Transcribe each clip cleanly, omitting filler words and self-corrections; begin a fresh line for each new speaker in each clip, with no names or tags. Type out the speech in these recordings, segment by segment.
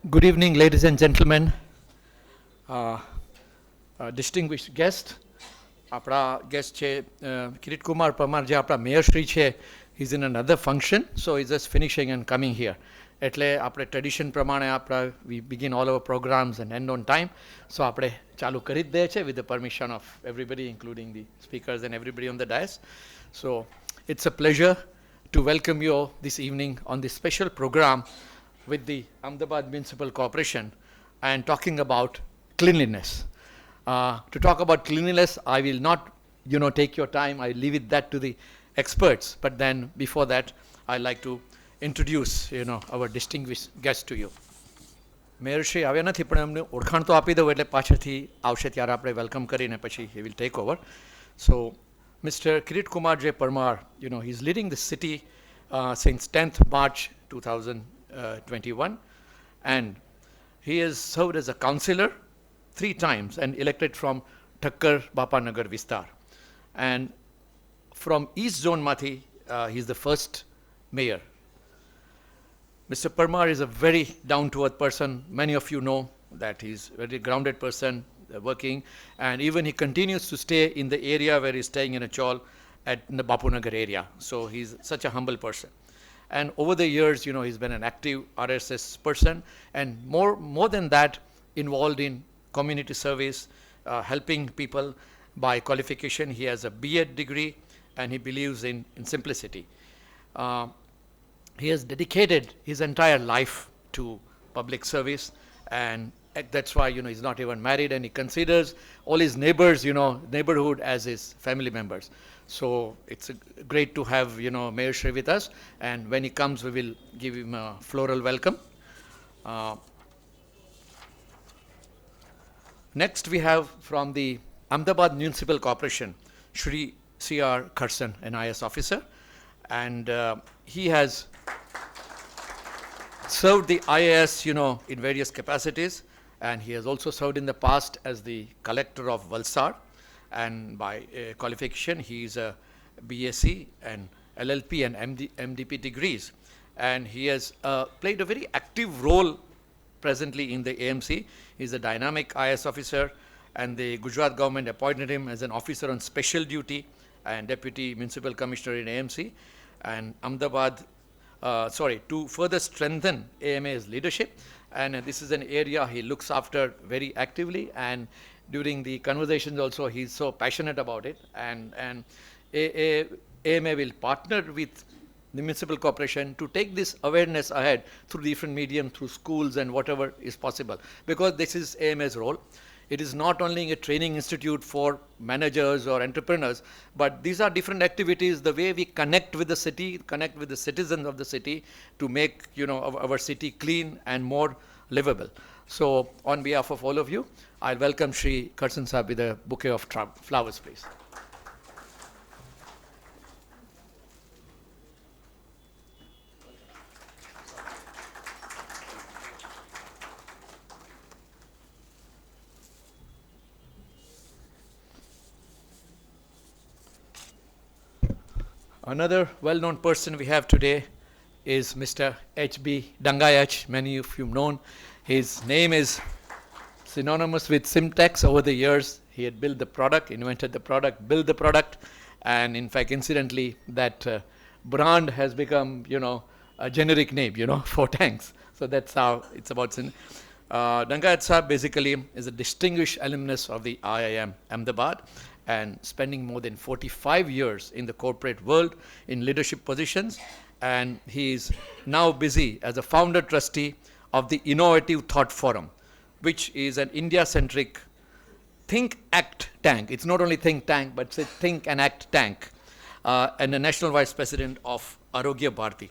Good evening, ladies and gentlemen, uh, distinguished guest. Our guest Kirit Kumar Parmar, જે આપણા mayor Shri છે, he's in another function, so he's just finishing and coming here. એટલે આપણે tradition પ્રમાણે we begin all our programs and end on time. So આપણે ચાલુ કરી જ દઈએ છે with the permission of everybody, including the speakers and everybody on the dais. So it's a pleasure to welcome you all this evening on this special program with the Amdavad Municipal Corporation and talking about cleanliness. To talk about cleanliness, I will not, take your time. I leave it that to the experts. But then before that, I'd like to introduce, our distinguished guest to you. Mayor Shri આવ્યા નથી, પણ એમને ઓળખાણ તો આપી દઉં એટલે પાછળથી આવશે ત્યારે આપણે વેલકમ કરીને પછી he will take over. So, Mr. Kirit Kumar J. Parmar, he's leading the city since 10th March 2021, and he has served as a councillor 3 times and elected from Thakkar Bapanagar Vistar. And from East Zone Mathi, he's the first mayor. Mr. Parmar is a very down-to-earth person. Many of you know that he's a very grounded person, working, and even he continues to stay in the area where he's staying in a chawl at the Bapunagar area. So he's such a humble person. And over the years, he's been an active RSS person, and more than that, involved in community service, helping people by qualification. He has a B.Ed degree, and he believes in simplicity. He has dedicated his entire life to public service, and that's why, he's not even married, and he considers all his neighbors, neighborhood as his family members. So it's great to have, Mayor Shri with us, and when he comes, we will give him a floral welcome. Next, we have from the Amdavad Municipal Corporation, Shri C.R. Kharsan, an IS officer, and he has served the IAS, in various capacities, and he has also served in the past as the collector of Valsad, and by qualification he is a BSc and LLP and MDP degrees, and he has played a very active role presently in the AMC. He is a dynamic IS officer, and the Gujarat government appointed him as an officer on special duty and deputy municipal commissioner in AMC, and Amdavad to further strengthen AMA's leadership, and this is an area he looks after very actively, and during the conversations also he's so passionate about it, and AMA will partner with the municipal corporation to take this awareness ahead through different medium, through schools and whatever is possible, because this is AMA's role. It is not only a training institute for managers or entrepreneurs, but these are different activities, the way we connect with the city, connect with the citizens of the city to make, our city clean and more livable. So on behalf of all of you, I'll welcome Shri Kharsan Sahab with a bouquet of flowers, please. Another well-known person we have today is Mr. H.B. Dangayach. Many of you have known. His name is synonymous with Simtex. Over the years, he had built the product, invented the product, built the product, and in fact, incidentally, that brand has become, a generic name, for tanks. So that's how it's about. Dangayach Sahab basically is a distinguished alumnus of the IIM Amdavad, and spending more than 45 years in the corporate world in leadership positions, and he is now busy as a founder trustee of the Innovative Thought Forum, which is an India-centric think act tank. It's not only think tank, but it's a think and act tank, and the national vice president of Arogya Bharti.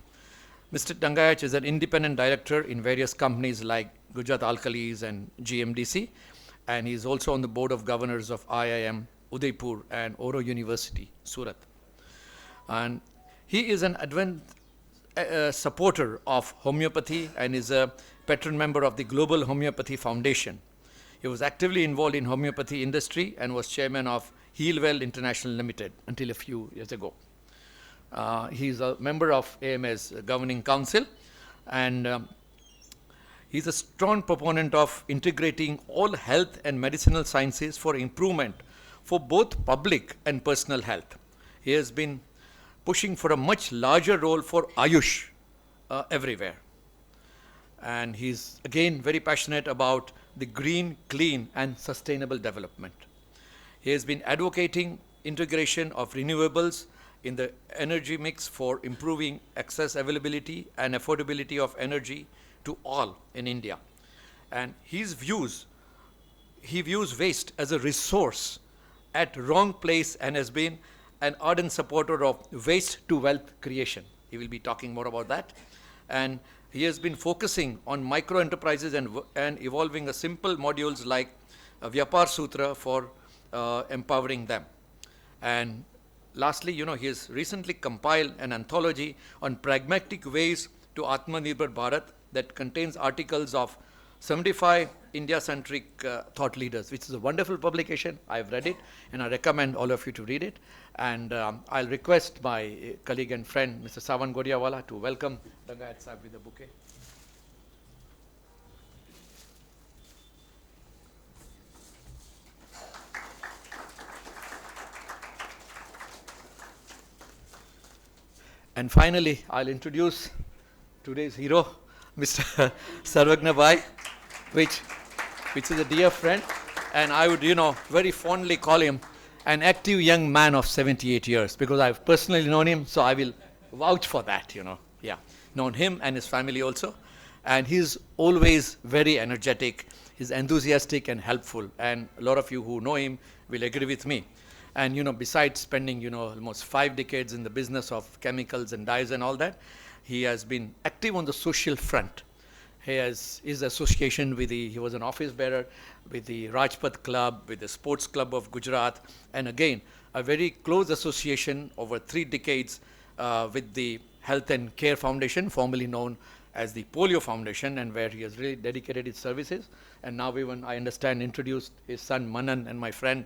Mr. Dangayach is an independent director in various companies like Gujarat Alkalis and GMDC, and he is also on the board of governors of IIM Udaipur and Oro University, Surat. And he is an advent supporter of homeopathy and is a patron member of the Global Homeopathy Foundation. He was actively involved in homeopathy industry and was chairman of Healwell International Limited until a few years ago. He is a member of AMA's governing council, and He's a strong proponent of integrating all health and medicinal sciences for improvement for both public and personal health. He has been pushing for a much larger role for Ayush everywhere. And he's again very passionate about the green, clean, and sustainable development. He has been advocating integration of renewables in the energy mix for improving access, availability, and affordability of energy to all in India. And he views waste as a resource at wrong place and has been an ardent supporter of waste to wealth creation. He will be talking more about that. And he has been focusing on micro enterprises and evolving a simple modules like a Vyapar Sutra for empowering them. And lastly, he has recently compiled an anthology on pragmatic ways to Atmanirbhar Bharat that contains articles of 75 India-centric thought leaders, which is a wonderful publication. I've read it, and I recommend all of you to read it. And I'll request my colleague and friend, Mr. Sawan Godiawala, to welcome Dangayat Sahib with a bouquet. And finally, I'll introduce today's hero, Mr. Sarvagna Bhai, which is a dear friend, and I would, very fondly call him an active young man of 78 years, because I've personally known him, so I will vouch for that, Yeah, known him and his family also. And he's always very energetic, he's enthusiastic and helpful, and a lot of you who know him will agree with me. And, besides spending, almost 5 decades in the business of chemicals and dyes and all that, he has been active on the social front. He has his association with he was an office bearer with the Rajpath Club, with the Sports Club of Gujarat, and again, a very close association over 3 decades with the Health and Care Foundation, formerly known as the Polio Foundation, and where he has really dedicated his services. And now even, I understand, introduced his son Manan and my friend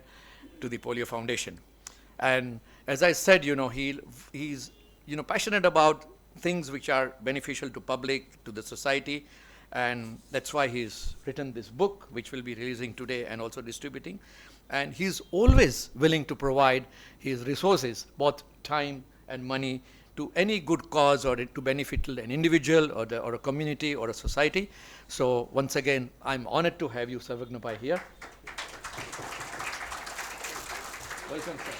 to the Polio Foundation. And as I said, he's passionate about things which are beneficial to public, to the society, and that's why he's written this book, which will be releasing today and also distributing. And he's always willing to provide his resources, both time and money, to any good cause or to benefit an individual or a community or a society. So once again, I'm honored to have you, Sarvagna Bhai, here. Welcome, sir.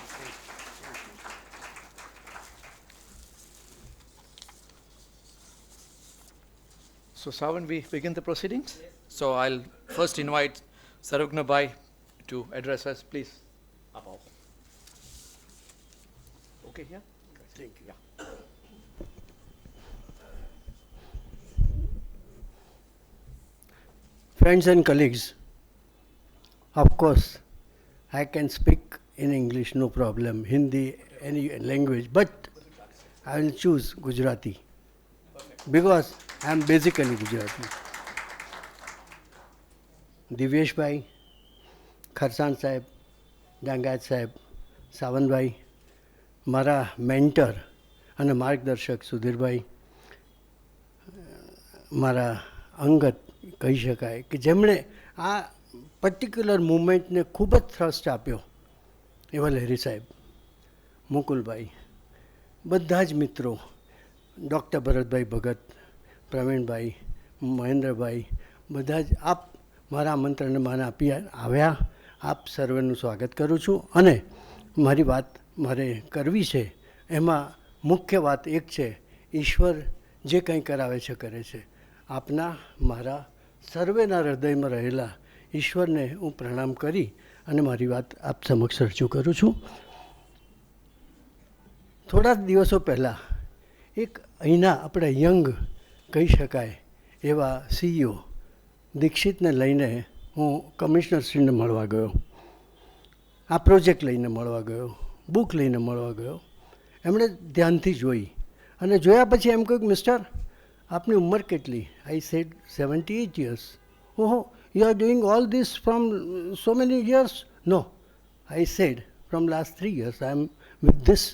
So, Sawan, we begin the proceedings? Yes. So, I'll first invite Sarvagna Bhai to address us, please. Okay, here? Thank you. Yeah.
Friends and colleagues, of course, I can speak in English, no problem, Hindi, any language, but I will choose Gujarati because I am basically Gujarati. Divyesh Bhai, Kharsan Sahib, Dangayat Sahib, Sawan Bhai, મારા mentor અને માર્ગદર્શક સુધીરભાઈ, મારા અંગત કહી શકાય કે જેમણે આ પર્ટિક્યુલર મુવમેન્ટને ખૂબ જ થ્રસ્ટ આપ્યો એવા લહેરી સાહેબ, મુકુલભાઈ, બધા જ મિત્રો, ડૉક્ટર ભરતભાઈ ભગત, પ્રવીણભાઈ, મહેન્દ્રભાઈ, બધા જ આપ મારા આમંત્રણને માન આપી આવ્યા. આપ સર્વેનું સ્વાગત કરું છું. અને મારી વાત મારે કરવી છે એમાં મુખ્ય વાત એક છે, ઈશ્વર જે કંઈ કરાવે છે કરે છે. આપના મારા સર્વેના હૃદયમાં રહેલા ઈશ્વરને હું પ્રણામ કરી અને મારી વાત આપ સમક્ષ રજૂ કરું છું. થોડા દિવસો પહેલાં એક અહીંના આપણે યંગ કહી શકાય એવા CEO દીક્ષિતને લઈને હું કમિશનરશ્રીને મળવા ગયો. આ પ્રોજેક્ટ લઈને મળવા ગયો, બુક લઈને મળવા ગયો. એમણે ધ્યાનથી જોઈ અને જોયા પછી એમ કહ્યું, મિસ્ટર આપની ઉંમર કેટલી? I said 78 years. ઓહો, you are doing all this from so many years? No, I said from last 3 years I am with this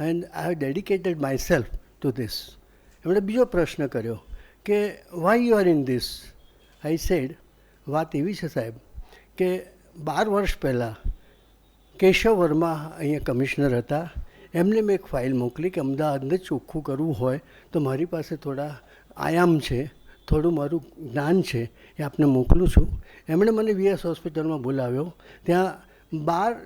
and I have dedicated myself to this. એમણે બીજો પ્રશ્ન કર્યો કે why you are in this? I said વાત એવી છે સાહેબ કે 12 વર્ષ પહેલાં કેશવ વર્મા અહીંયા કમિશનર હતા. એમને મેં એક ફાઇલ મોકલી કે અમદાવાદને ચોખ્ખું કરવું હોય તો મારી પાસે થોડા આયામ છે, થોડું મારું જ્ઞાન છે, એ આપને મોકલું છું. એમણે મને વીએસ હોસ્પિટલમાં બોલાવ્યો. ત્યાં 12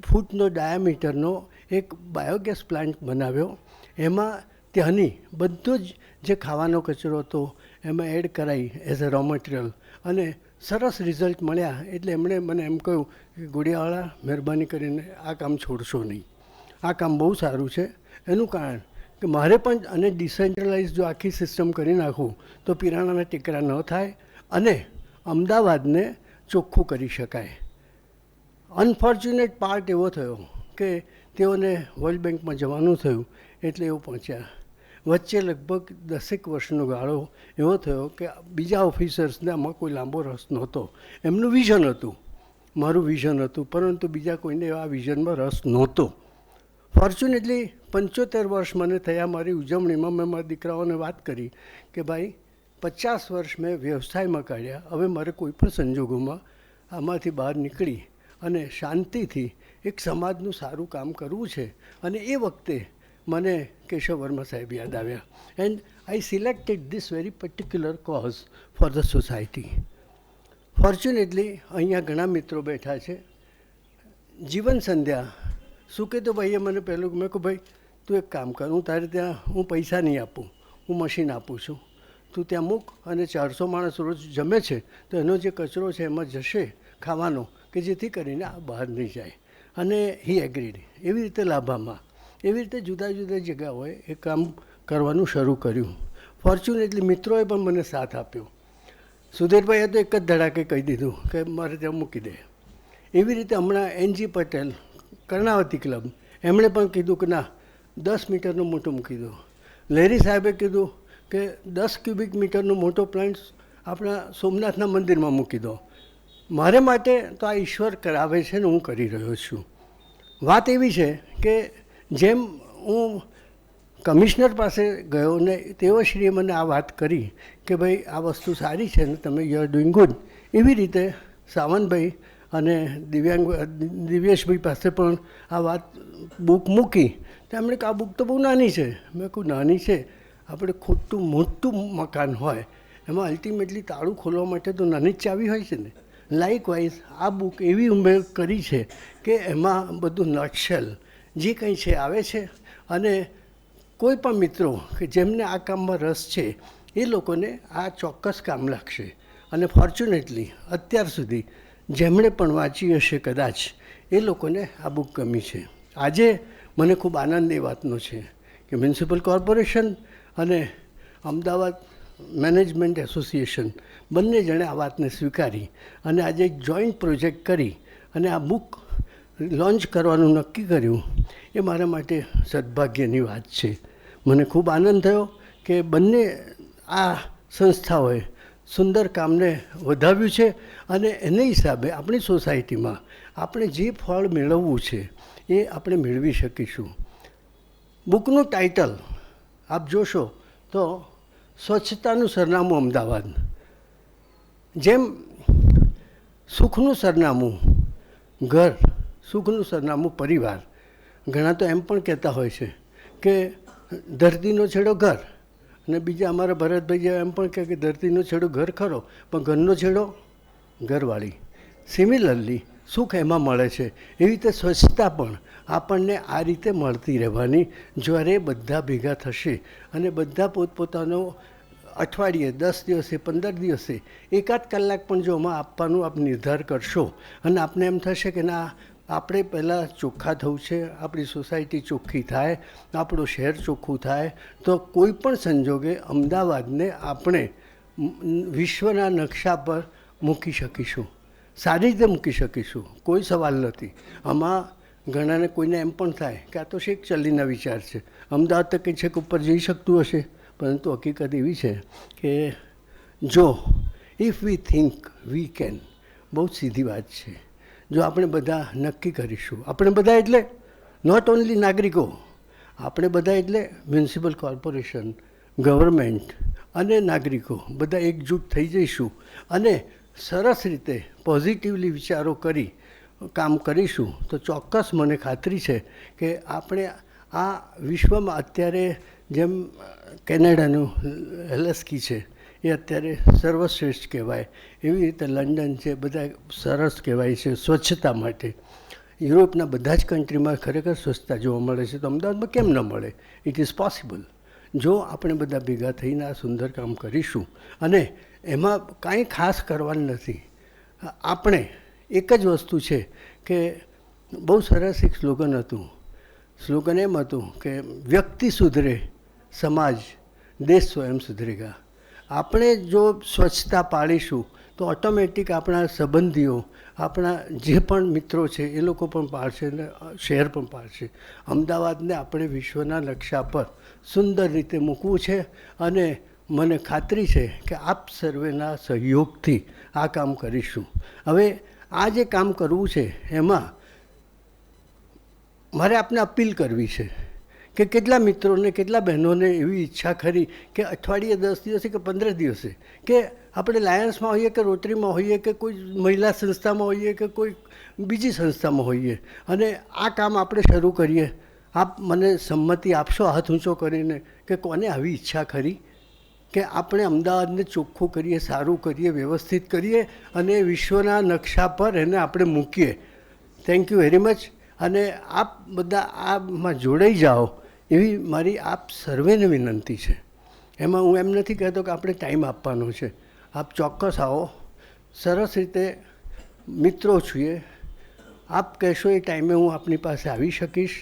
ફૂટનો ડાયામીટરનો એક બાયોગેસ પ્લાન્ટ બનાવ્યો. એમાં ત્યાંની બધો જ જે ખાવાનો કચરો હતો એમાં એડ કરાવી એઝ અ રો મટીરિયલ અને સરસ રિઝલ્ટ મળ્યા. એટલે એમણે મને એમ કહ્યું કે ગોડિયાવાળા મહેરબાની કરીને આ કામ છોડશો નહીં, આ કામ બહુ સારું છે. એનું કારણ કે મારે પણ અને ડિસેન્ટ્રલાઇઝ જો આખી સિસ્ટમ કરી નાખું તો પિરાણાના ટેકરા ન થાય અને અમદાવાદને ચોખ્ખું કરી શકાય. અનફોર્ચ્યુનેટ પાર્ટ એવો થયો કે તેઓને વર્લ્ડ બેંકમાં જવાનું થયું એટલે એવું પહોંચ્યા. વચ્ચે લગભગ 10 વર્ષનો ગાળો એવો થયો કે બીજા ઓફિસર્સને આમાં કોઈ લાંબો રસ નહોતો. એમનું વિઝન હતું, મારું વિઝન હતું, પરંતુ બીજા કોઈને આ વિઝનમાં રસ નહોતો. ફોર્ચ્યુનેટલી 75 વર્ષ મને થયા મારી ઉજવણીમાં મેં મારા દીકરાઓને વાત કરી કે ભાઈ 50 વર્ષ મેં વ્યવસાયમાં કાઢ્યા, હવે મારે કોઈ પણ સંજોગોમાં આમાંથી બહાર નીકળી અને શાંતિથી એક સમાજનું સારું કામ કરવું છે. અને એ વખતે મને કેશવ વર્મા સાહેબ યાદ આવ્યા and I selected this very particular cause for the society. Fortunately અહીંયા ઘણા મિત્રો બેઠા છે. જીવન સંધ્યા શું કહેતો ભાઈએ મને પહેલું મેં કહું ભાઈ તું એક કામ કર, હું તારે ત્યાં હું પૈસા નહીં આપું, હું મશીન આપું છું, તું ત્યાં મૂક અને 400 માણસ રોજ જમે છે તો એનો જે કચરો છે એમાં જશે ખાવાનો કે જેથી કરીને આ બહાર નહીં જાય. અને હી એગ્રીડ. એવી રીતે લાભામાં એવી રીતે જુદા જુદા જગ્યાઓએ એ કામ કરવાનું શરૂ કર્યું. ફોર્ચ્યુનેટલી મિત્રોએ પણ મને સાથ આપ્યો. સુધીરભાઈએ તો એક જ ધડાકે કહી દીધું કે મારે ત્યાં મૂકી દે. એવી રીતે હમણાં એનજી પટેલ કર્ણાવતી ક્લબ એમણે પણ કીધું કે ના 10 મીટરનો મોટો મૂકી દો. લહેરી સાહેબે કીધું કે 10 ક્યુબિક મીટરનો મોટો પ્લાન્ટ આપણા સોમનાથના મંદિરમાં મૂકી દો. મારે માટે તો આ ઈશ્વર કરાવે છે ને હું કરી રહ્યો છું. વાત એવી છે કે જેમ હું કમિશનર પાસે ગયો ને તેઓ શ્રીએ મને આ વાત કરી કે ભાઈ આ વસ્તુ સારી છે ને તમે યુ આર ડુઈંગ ગુડ. એવી રીતે સાવંતભાઈ અને દિવ્યેશભાઈ પાસે પણ આ વાત બુક મૂકી તો એમણે કે આ બુક તો બહુ નાની છે. મેં કહું નાની છે, આપણે ખોટું મોટું મકાન હોય એમાં અલ્ટિમેટલી તાળું ખોલવા માટે તો નાની જ ચાવી હોય છે ને. લાઇકવાઇઝ આ બુક એવી ઉમેર કરી છે કે એમાં બધું નટશેલ જે કંઈ છે આવે છે. અને કોઈ પણ મિત્રો કે જેમને આ કામમાં રસ છે એ લોકોને આ ચોક્કસ કામ લાગશે. અને ફોર્ચ્યુનેટલી અત્યાર સુધી જેમણે પણ વાંચી હશે કદાચ એ લોકોને આ બુક ગમી છે. આજે મને ખૂબ આનંદ એ વાતનો છે કે મ્યુનિસિપલ કોર્પોરેશન અને અમદાવાદ મેનેજમેન્ટ એસોસિએશન બંને જણે આ વાતને સ્વીકારી અને આજે એક જોઈન્ટ પ્રોજેક્ટ કરી અને આ બુક લોન્ચ કરવાનું નક્કી કર્યું. એ મારા માટે સદભાગ્યની વાત છે. મને ખૂબ આનંદ થયો કે બંને આ સંસ્થાઓએ સુંદર કામને વધાવ્યું છે અને એને હિસાબે આપણી સોસાયટીમાં આપણે જે ફળ મેળવવું છે એ આપણે મેળવી શકીશું. બુકનું ટાઇટલ આપ જોશો તો સ્વચ્છતાનું સરનામું અમદાવાદ. જેમ સુખનું સરનામું ઘર, સુખનું સરનામું પરિવાર. ઘણા તો એમ પણ કહેતા હોય છે કે ધરતીનો છેડો ઘર અને બીજા અમારા ભરતભાઈ જેવા એમ પણ કહે કે ધરતીનો છેડો ઘર ખરો પણ ઘરનો છેડો ઘરવાળી. સિમિલરલી સુખ એમાં મળે છે. એવી રીતે સ્વચ્છતા પણ આપણને આ રીતે મળતી રહેવાની જ્યારે બધા ભેગા થશે અને બધા પોતપોતાનો અઠવાડિયે 10 દિવસે 15 દિવસે એકાદ કલાક પણ જો આમાં આપવાનું આપ નિર્ધાર કરશો અને આપને એમ થશે કે ના આપણે પહેલાં ચોખ્ખા થવું છે, આપણી સોસાયટી ચોખ્ખી થાય, આપણું શહેર ચોખ્ખું થાય તો કોઈ પણ સંજોગે અમદાવાદને આપણે વિશ્વના નકશા પર મૂકી શકીશું, સારી રીતે મૂકી શકીશું. કોઈ સવાલ નથી. આમાં ઘણાને કોઈને એમ પણ થાય કે આ તો શેખ ચલ્લીના વિચાર છે, અમદાવાદ તો કંઈ છેક ઉપર જઈ શકતું હશે. પરંતુ હકીકત એવી છે કે જો if V think we can, બહુ જ સીધી વાત છે. જો આપણે બધા નક્કી કરીશું, આપણે બધા એટલે નોટ ઓન્લી નાગરિકો, આપણે બધા એટલે મ્યુનિસિપલ કોર્પોરેશન, ગવર્મેન્ટ અને નાગરિકો બધા એકજૂટ થઈ જઈશું અને સરસ રીતે પોઝિટિવલી વિચારો કરી કામ કરીશું તો ચોક્કસ મને ખાતરી છે કે આપણે આ વિશ્વમાં અત્યારે જેમ કેનેડાનું એલસ્કી છે એ અત્યારે સર્વશ્રેષ્ઠ કહેવાય, એવી રીતે લંડન છે, બધા સરસ કહેવાય છે સ્વચ્છતા માટે. યુરોપના બધા જ કન્ટ્રીમાં ખરેખર સ્વચ્છતા જોવા મળે છે, તો અમદાવાદમાં કેમ ન મળે? It is possible. જો આપણે બધા ભેગા થઈને આ સુંદર કામ કરીશું, અને એમાં કાંઈ ખાસ કરવાનું નથી. આપણે એક જ વસ્તુ છે કે બહુ સરસ એક સ્લોગન હતું. સ્લોગન એમ હતું કે વ્યક્તિ સુધરે, સમાજ, દેશ સ્વયં સુધરેગા. આપણે જો સ્વચ્છતા પાળીશું તો ઓટોમેટિક આપણા સંબંધીઓ, આપણા જે પણ મિત્રો છે એ લોકો પણ પાળશે અને શહેર પણ પાળશે. અમદાવાદને આપણે વિશ્વના નકશા પર સુંદર રીતે મૂકવું છે, અને મને ખાતરી છે કે આપ સર્વેના સહયોગથી આ કામ કરીશું. હવે આ જે કામ કરવું છે એમાં મારે આપને અપીલ કરવી છે કે કેટલા મિત્રોને, કેટલા બહેનોને એવી ઈચ્છા ખરી કે અઠવાડિયે 10 દિવસે કે 15 દિવસે કે આપણે લાયન્સમાં હોઈએ કે રોટરીમાં હોઈએ કે કોઈ મહિલા સંસ્થામાં હોઈએ કે કોઈ બીજી સંસ્થામાં હોઈએ, અને આ કામ આપણે શરૂ કરીએ. આપ મને સંમતિ આપશો હાથ ઊંચો કરીને કે કોને આવી ઈચ્છા ખરી કે આપણે અમદાવાદને ચોખ્ખું કરીએ, સારું કરીએ, વ્યવસ્થિત કરીએ અને વિશ્વના નકશા પર એને આપણે મૂકીએ. Thank you very much. અને આપ બધા આમાં જોડાઈ જાઓ એવી મારી આપ સર્વેને વિનંતી છે. એમાં હું એમ નથી કહેતો કે આપણે ટાઈમ આપવાનો છે. આપ ચોક્કસ આવો, સરસ રીતે મિત્રો છીએ. આપ કહેશો એ ટાઈમે હું આપની પાસે આવી શકીશ,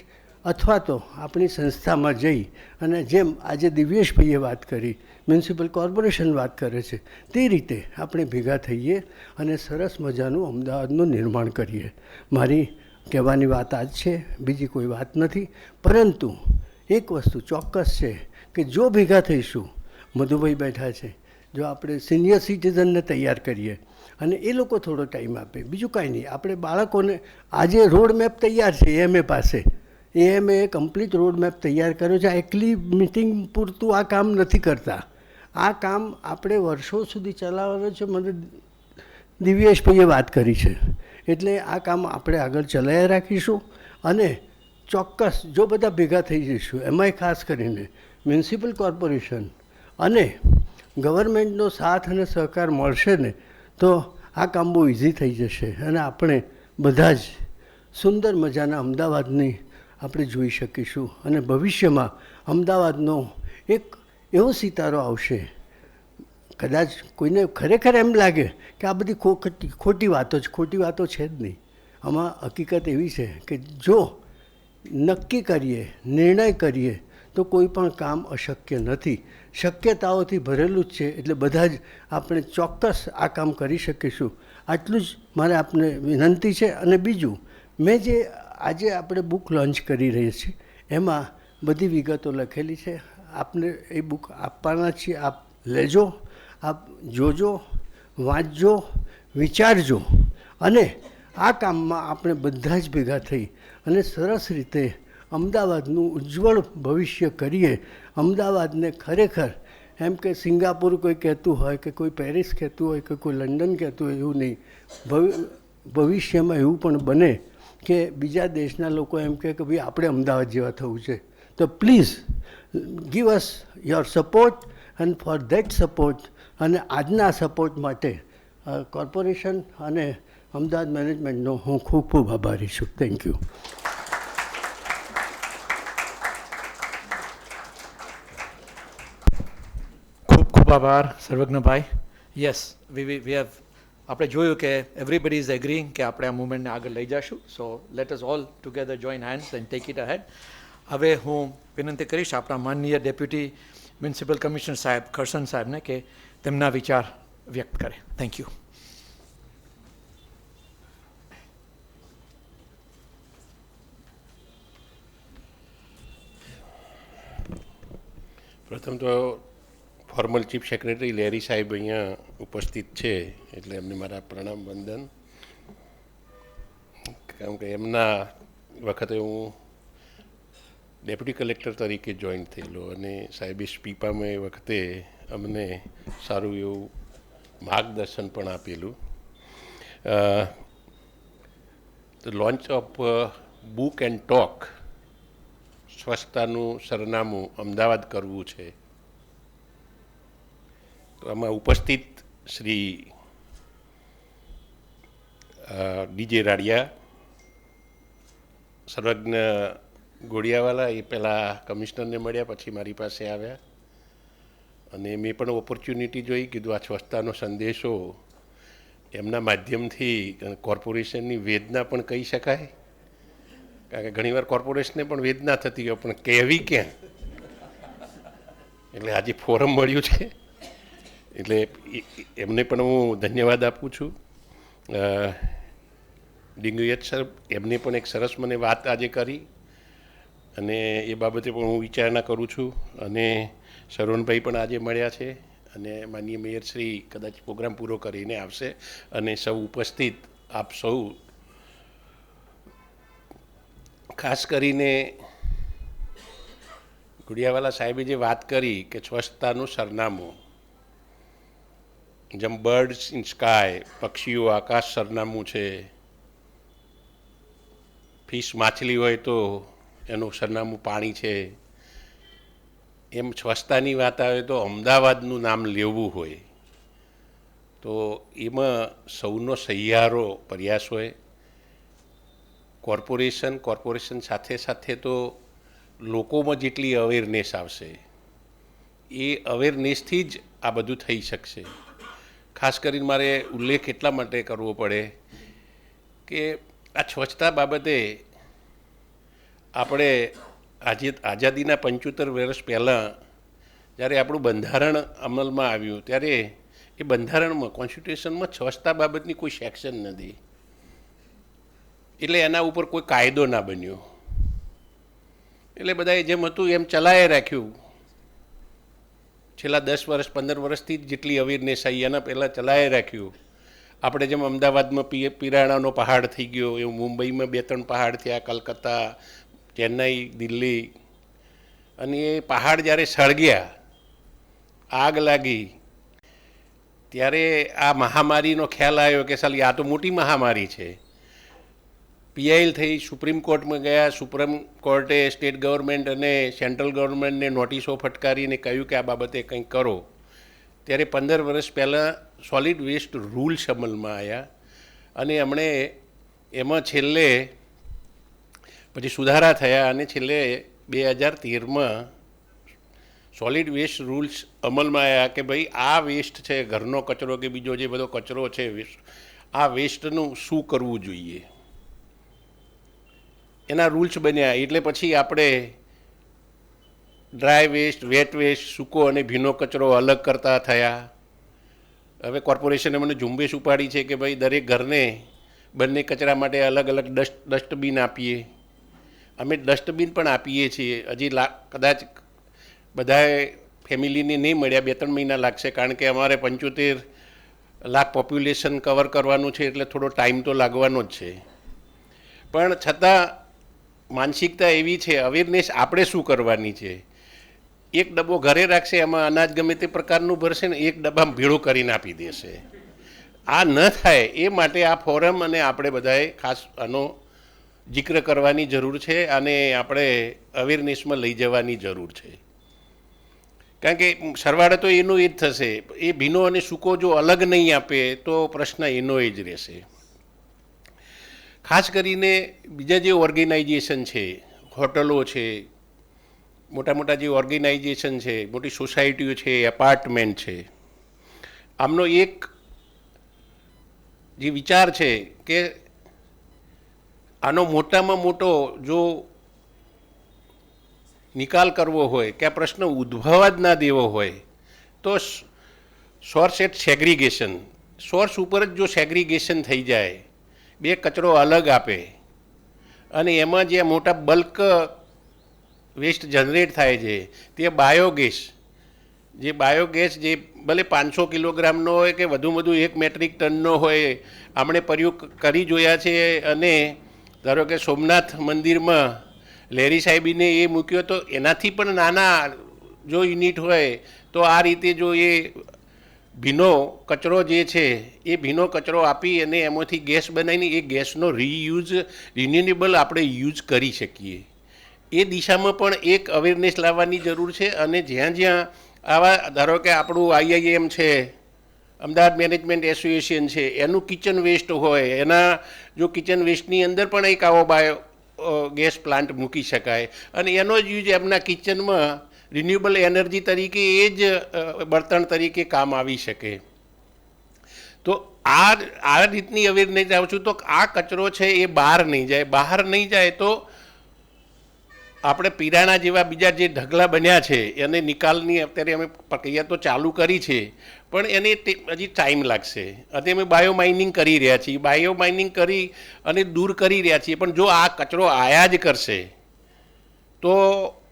અથવા તો આપણી સંસ્થામાં જઈ અને જેમ આજે દિવ્યેશભાઈએ વાત કરી, મ્યુનિસિપલ કોર્પોરેશન વાત કરે છે, તે રીતે આપણે ભેગા થઈએ અને સરસ મજાનું અમદાવાદનું નિર્માણ કરીએ. મારી કહેવાની વાત આજ છે, બીજી કોઈ વાત નથી. પરંતુ એક વસ્તુ ચોક્કસ છે કે જો ભેગા થઈશું, મધુભાઈ બેઠા છે, જો આપણે સિનિયર સિટીઝનને તૈયાર કરીએ અને એ લોકો થોડો ટાઈમ આપે, બીજું કાંઈ નહીં. આપણે બાળકોને આજે રોડ મેપ તૈયાર છે એએમએ પાસે, એએમએ કમ્પ્લીટ રોડ મેપ તૈયાર કર્યો છે. એકલી મિટિંગ પૂરતું આ કામ નથી કરતા. આ કામ આપણે વર્ષો સુધી ચલાવવાનું છે. મને દિવ્યેશભાઈએ વાત કરી છે, એટલે આ કામ આપણે આગળ ચલાવી રાખીશું. અને ચોક્કસ જો બધા ભેગા થઈ જઈશું, એમાંય ખાસ કરીને મ્યુનિસિપલ કોર્પોરેશન અને ગવર્મેન્ટનો સાથ અને સહકાર મળશે ને, તો આ કામ બહુ ઇઝી થઈ જશે અને આપણે બધા જ સુંદર મજાના અમદાવાદની આપણે જોઈ શકીશું. અને ભવિષ્યમાં અમદાવાદનો એક એવો સિતારો આવશે. કદાચ કોઈને ખરેખર એમ લાગે કે આ બધી ખોટી વાતો છે, ખોટી વાતો છે જ નહીં. આમાં હકીકત એવી છે કે જો નક્કી કરીએ, નિર્ણય કરીએ તો કોઈ પણ કામ અશક્ય નથી. શક્યતાઓથી ભરેલું જ છે, એટલે બધા જ આપણે ચોક્કસ આ કામ કરી શકીશું. આટલું જ મારે આપને વિનંતી છે. અને બીજું, મેં જે આજે આપણે બુક લોન્ચ કરી રહી છીએ એમાં બધી વિગતો લખેલી છે. આપને એ બુક આપવાના છીએ. આપ લેજો, આપ જોજો, વાંચજો, વિચારજો, અને આ કામમાં આપણે બધા જ ભેગા થઈ અને સરસ રીતે અમદાવાદનું ઉજ્જવળ ભવિષ્ય કરીએ. અમદાવાદને ખરેખર એમ કે સિંગાપુર કોઈ કહેતું હોય કે કોઈ પેરિસ કહેતું હોય કે કોઈ લંડન કહેતું હોય એવું નહીં. ભવિષ્યમાં એવું પણ બને કે બીજા દેશના લોકો એમ કહે કે ભાઈ આપણે અમદાવાદ જેવા થવું છે. તો please give us your support, and for that support, અને આજના સપોર્ટ માટે કોર્પોરેશન અને અમદાવાદ મેનેજમેન્ટનો હું ખૂબ ખૂબ આભારી છું. Thank you.
ખૂબ ખૂબ આભાર સર્વજ્ઞભાઈ. યસ, વી હેવ, આપણે જોયું કે એવરીબડી ઇઝ એગ્રીઇંગ કે આપણે આ મુવમેન્ટને આગળ લઈ જઈશું. So let us all together join hands and take it ahead. હવે હું વિનંતી કરીશ આપણા માનનીય ડેપ્યુટી મ્યુનિસિપલ કમિશનર સાહેબ ખરસન સાહેબને કે તેમના વિચાર વ્યક્ત કરે. Thank you.
પ્રથમ તો ફોર્મલ ચીફ સેક્રેટરી લેરી સાહેબ અહીંયા ઉપસ્થિત છે, એટલે એમને મારા પ્રણામ વંદન. કારણ કે એમના વખતે હું ડેપ્યુટી કલેક્ટર તરીકે જોઈન થયેલો અને સાહેબે સ્પીપામાં એ વખતે અમને સારું એવું માર્ગદર્શન પણ આપેલું. The launch of book and talk, સ્વચ્છતાનું સરનામું અમદાવાદ કરવું છે. તો આમાં ઉપસ્થિત શ્રી ડીજે રાડિયા, સર્વજ્ઞ ગોડિયાવાલા, એ પહેલાં કમિશનરને મળ્યા, પછી મારી પાસે આવ્યા અને મેં પણ ઓપોર્ચ્યુનિટી જોઈ. કીધું આ સ્વચ્છતાનો સંદેશો એમના માધ્યમથી કોર્પોરેશનની વેદના પણ કહી શકાય, કારણ કે ઘણીવાર કોર્પોરેશનને પણ વેદના થતી હોય, પણ કહેવી ક્યાં. એટલે આજે ફોરમ મળ્યું છે, એટલે એમને પણ હું ધન્યવાદ આપું છું. ડિંગુયત સર, એમને પણ એક સરસ મને વાત આજે કરી અને એ બાબતે પણ હું વિચારણા કરું છું. અને શરવણભાઈ પણ આજે મળ્યા છે અને માનનીય મેયર શ્રી કદાચ પ્રોગ્રામ પૂરો કરીને આવશે. અને સૌ ઉપસ્થિત આપ સૌ, ખાસ કરીને ગુડિયાવાલા સાહેબે જે વાત કરી કે સ્વચ્છતાનું સરનામું, જેમ બર્ડ્સ ઇન સ્કાય, પક્ષીઓ આકાશ સરનામું છે, ફિશ માછલી હોય તો એનું સરનામું પાણી છે, એમ સ્વચ્છતાની વાત આવે તો અમદાવાદનું નામ લેવું હોય તો એમાં સૌનો સહિયારો પ્રયાસ હોય. કોર્પોરેશન સાથે સાથે તો લોકોમાં જેટલી અવેરનેસ આવશે એ અવેરનેસથી જ આ બધું થઈ શકશે. ખાસ કરીને મારે ઉલ્લેખ એટલા માટે કરવો પડે કે આ સ્વચ્છતા બાબતે આપણે આઝાદીના 75 વર્ષ પહેલાં જ્યારે આપણું બંધારણ અમલમાં આવ્યું ત્યારે એ બંધારણમાં, કોન્સ્ટિટ્યુશનમાં સ્વચ્છતા બાબતની કોઈ સેક્શન નથી, એટલે એના ઉપર કોઈ કાયદો ના બન્યો. એટલે બધાએ જેમ હતું એમ ચલાવી રાખ્યું. છેલ્લા 10 વર્ષ 15 વર્ષથી જ જેટલી અવેરનેસ આવી એના પહેલાં ચલાવી રાખ્યું. આપણે જેમ અમદાવાદમાં પિરાણાનો પહાડ થઈ ગયો, એવું મુંબઈમાં 2-3 પહાડ થયા, કલકત્તા, ચેન્નાઈ, દિલ્હી. અને એ પહાડ જ્યારે સળગ્યા, આગ લાગી, ત્યારે આ મહામારીનો ખ્યાલ આવ્યો કે સાલી આ તો મોટી મહામારી છે. પીઆઈએલ થઈ, સુપ્રીમ કોર્ટમાં ગયા. સુપ્રીમ કોર્ટે સ્ટેટ ગવર્મેન્ટ અને સેન્ટ્રલ ગવર્મેન્ટને નોટિસો ફટકારીને કહ્યું કે આ બાબતે કંઈક કરો. ત્યારે 15 વર્ષ પહેલાં સોલિડ વેસ્ટ રૂલ્સ અમલમાં આવ્યા અને એમણે એમાં છેલ્લે પછી સુધારા થયા અને છેલ્લે 2013માં સોલિડ વેસ્ટ રૂલ્સ અમલમાં આવ્યા કે ભાઈ આ વેસ્ટ છે, ઘરનો કચરો કે બીજો જે બધો કચરો છે, આ વેસ્ટનું શું કરવું જોઈએ, એના રૂલ્સ બન્યા. એટલે પછી આપણે ડ્રાય વેસ્ટ, વેટ વેસ્ટ, સૂકો અને ભીનો કચરો અલગ કરતા થયા. હવે કોર્પોરેશને મને ઝુંબેશ ઉપાડી છે કે ભાઈ દરેક ઘરને બંને કચરા માટે અલગ અલગ ડસ્ટબિન આપીએ. અમે ડસ્ટબિન પણ આપીએ છીએ. હજી કદાચ બધાએ ફેમિલીને નહીં મળ્યા, 2-3 મહિના લાગશે, કારણ કે અમારે 75 લાખ પોપ્યુલેશન કવર કરવાનું છે, એટલે થોડો ટાઈમ તો લાગવાનો જ છે. પણ છતાં માનસિકતા એવી છે, અવેરનેસ આપણે શું કરવાની છે. એક ડબ્બો ઘરે રાખશે, એમાં અનાજ ગમે તે પ્રકારનું ભરશે ને એક ડબ્બામાં ભેળું કરીને આપી દેશે. આ ન થાય એ માટે આ ફોરમ અને આપણે બધાએ ખાસ આનો જિક્ર કરવાની જરૂર છે અને આપણે અવેરનેસમાં લઈ જવાની જરૂર છે. કારણ કે સરવાળે તો એનું એ જ થશે. એ ભીનો અને સૂકો જો અલગ નહીં આપે તો પ્રશ્ન એનો એ જ રહેશે. ખાસ કરીને બીજા જે ઓર્ગેનાઇઝેશન છે, હોટલો છે, મોટા મોટા જે ઓર્ગેનાઇઝેશન છે, મોટી સોસાયટીઓ છે, એપાર્ટમેન્ટ છે, આમનો એક જે વિચાર છે કે આનો મોટામાં મોટો જો નિકાલ કરવો હોય કે આ પ્રશ્ન ઉદ્ભવવા જ ના દેવો હોય તો સોર્સ એટ સેગ્રીગેશન, સોર્સ ઉપર જ જો સેગ્રીગેશન થઈ જાય, બે કચરો અલગ આપે અને એમાં જે મોટા બલ્ક વેસ્ટ જનરેટ થાય છે તે બાયોગેસ, જે ભલે 500 કિલોગ્રામનો હોય કે વધુ 1 મેટ્રિક ટનનો હોય, આપણે પ્રયોગ કરી જોયા છે. અને ધારો કે સોમનાથ મંદિરમાં લહેરી સાહેબીને એ મૂક્યો તો એનાથી પણ નાના જો યુનિટ હોય તો આ રીતે જો એ ભીનો કચરો જે છે એ ભીનો કચરો આપી અને એમાંથી ગેસ બનાવીને એ ગેસનો રીયુઝ રિન્યુએબલ આપણે યુઝ કરી શકીએ. એ દિશામાં પણ એક અવેરનેસ લાવવાની જરૂર છે. અને જ્યાં જ્યાં આવા ધારો કે આપણું IIM છે, અમદાવાદ મેનેજમેન્ટ એસોસિએશન છે, એનું કિચન વેસ્ટ હોય, એના જો કિચન વેસ્ટની અંદર પણ એક આવો ગેસ પ્લાન્ટ મૂકી શકાય અને એનો જ યુઝ એમના કિચનમાં રિન્યુએબલ એનર્જી તરીકે એ જ બળતણ તરીકે કામ આવી શકે. તો આ રીતની અવેરનેસ આવું છું તો આ કચરો છે એ બહાર નહીં જાય. બહાર નહીં જાય તો આપણે પીરાણા જેવા બીજા જે ઢગલા બન્યા છે એને નિકાલની અત્યારે અમે પ્રક્રિયા તો ચાલુ કરી છે, પણ એને હજી ટાઈમ લાગશે. અને અમે બાયો માઇનિંગ કરી રહ્યા છીએ. બાયો માઇનિંગ કરી અને દૂર કરી રહ્યા છીએ. પણ જો આ કચરો આયા જ કરશે તો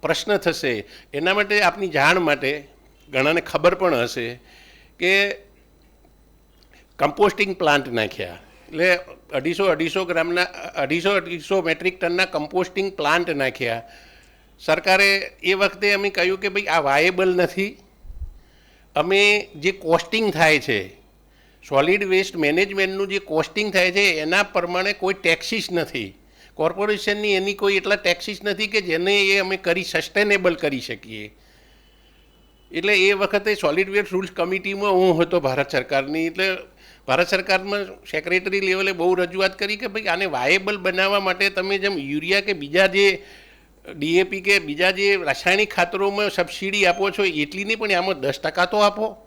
પ્રશ્ન થશે. એના માટે આપની જાણ માટે ઘણાને ખબર પણ હશે કે કમ્પોસ્ટિંગ પ્લાન્ટ નાખ્યા એટલે 250 મેટ્રિક ટનના કમ્પોસ્ટિંગ પ્લાન્ટ નાખ્યા. સરકારે એ વખતે અમે કહ્યું કે ભાઈ આ વાયેબલ નથી. અમે જે કોસ્ટિંગ થાય છે સોલિડ વેસ્ટ મેનેજમેન્ટનું જે કોસ્ટિંગ થાય છે એના પ્રમાણે કોઈ ટેક્સીસ નથી. કોર્પોરેશનની એની કોઈ એટલા ટેક્સીસ નથી કે જેને એ અમે સસ્ટેનેબલ કરી શકીએ. એટલે એ વખતે સોલિડ વેસ્ટ રૂલ્સ કમિટીમાં હું હતો ભારત સરકારની. એટલે ભારત સરકારમાં સેક્રેટરી લેવલે બહુ રજૂઆત કરી કે ભાઈ આને વાયેબલ બનાવવા માટે તમે જેમ યુરિયા કે બીજા જે DAP કે બીજા જે રાસાયણિક ખાતરોમાં સબસિડી આપો છો એટલી નહીં, પણ આમાં 10% તો આપો.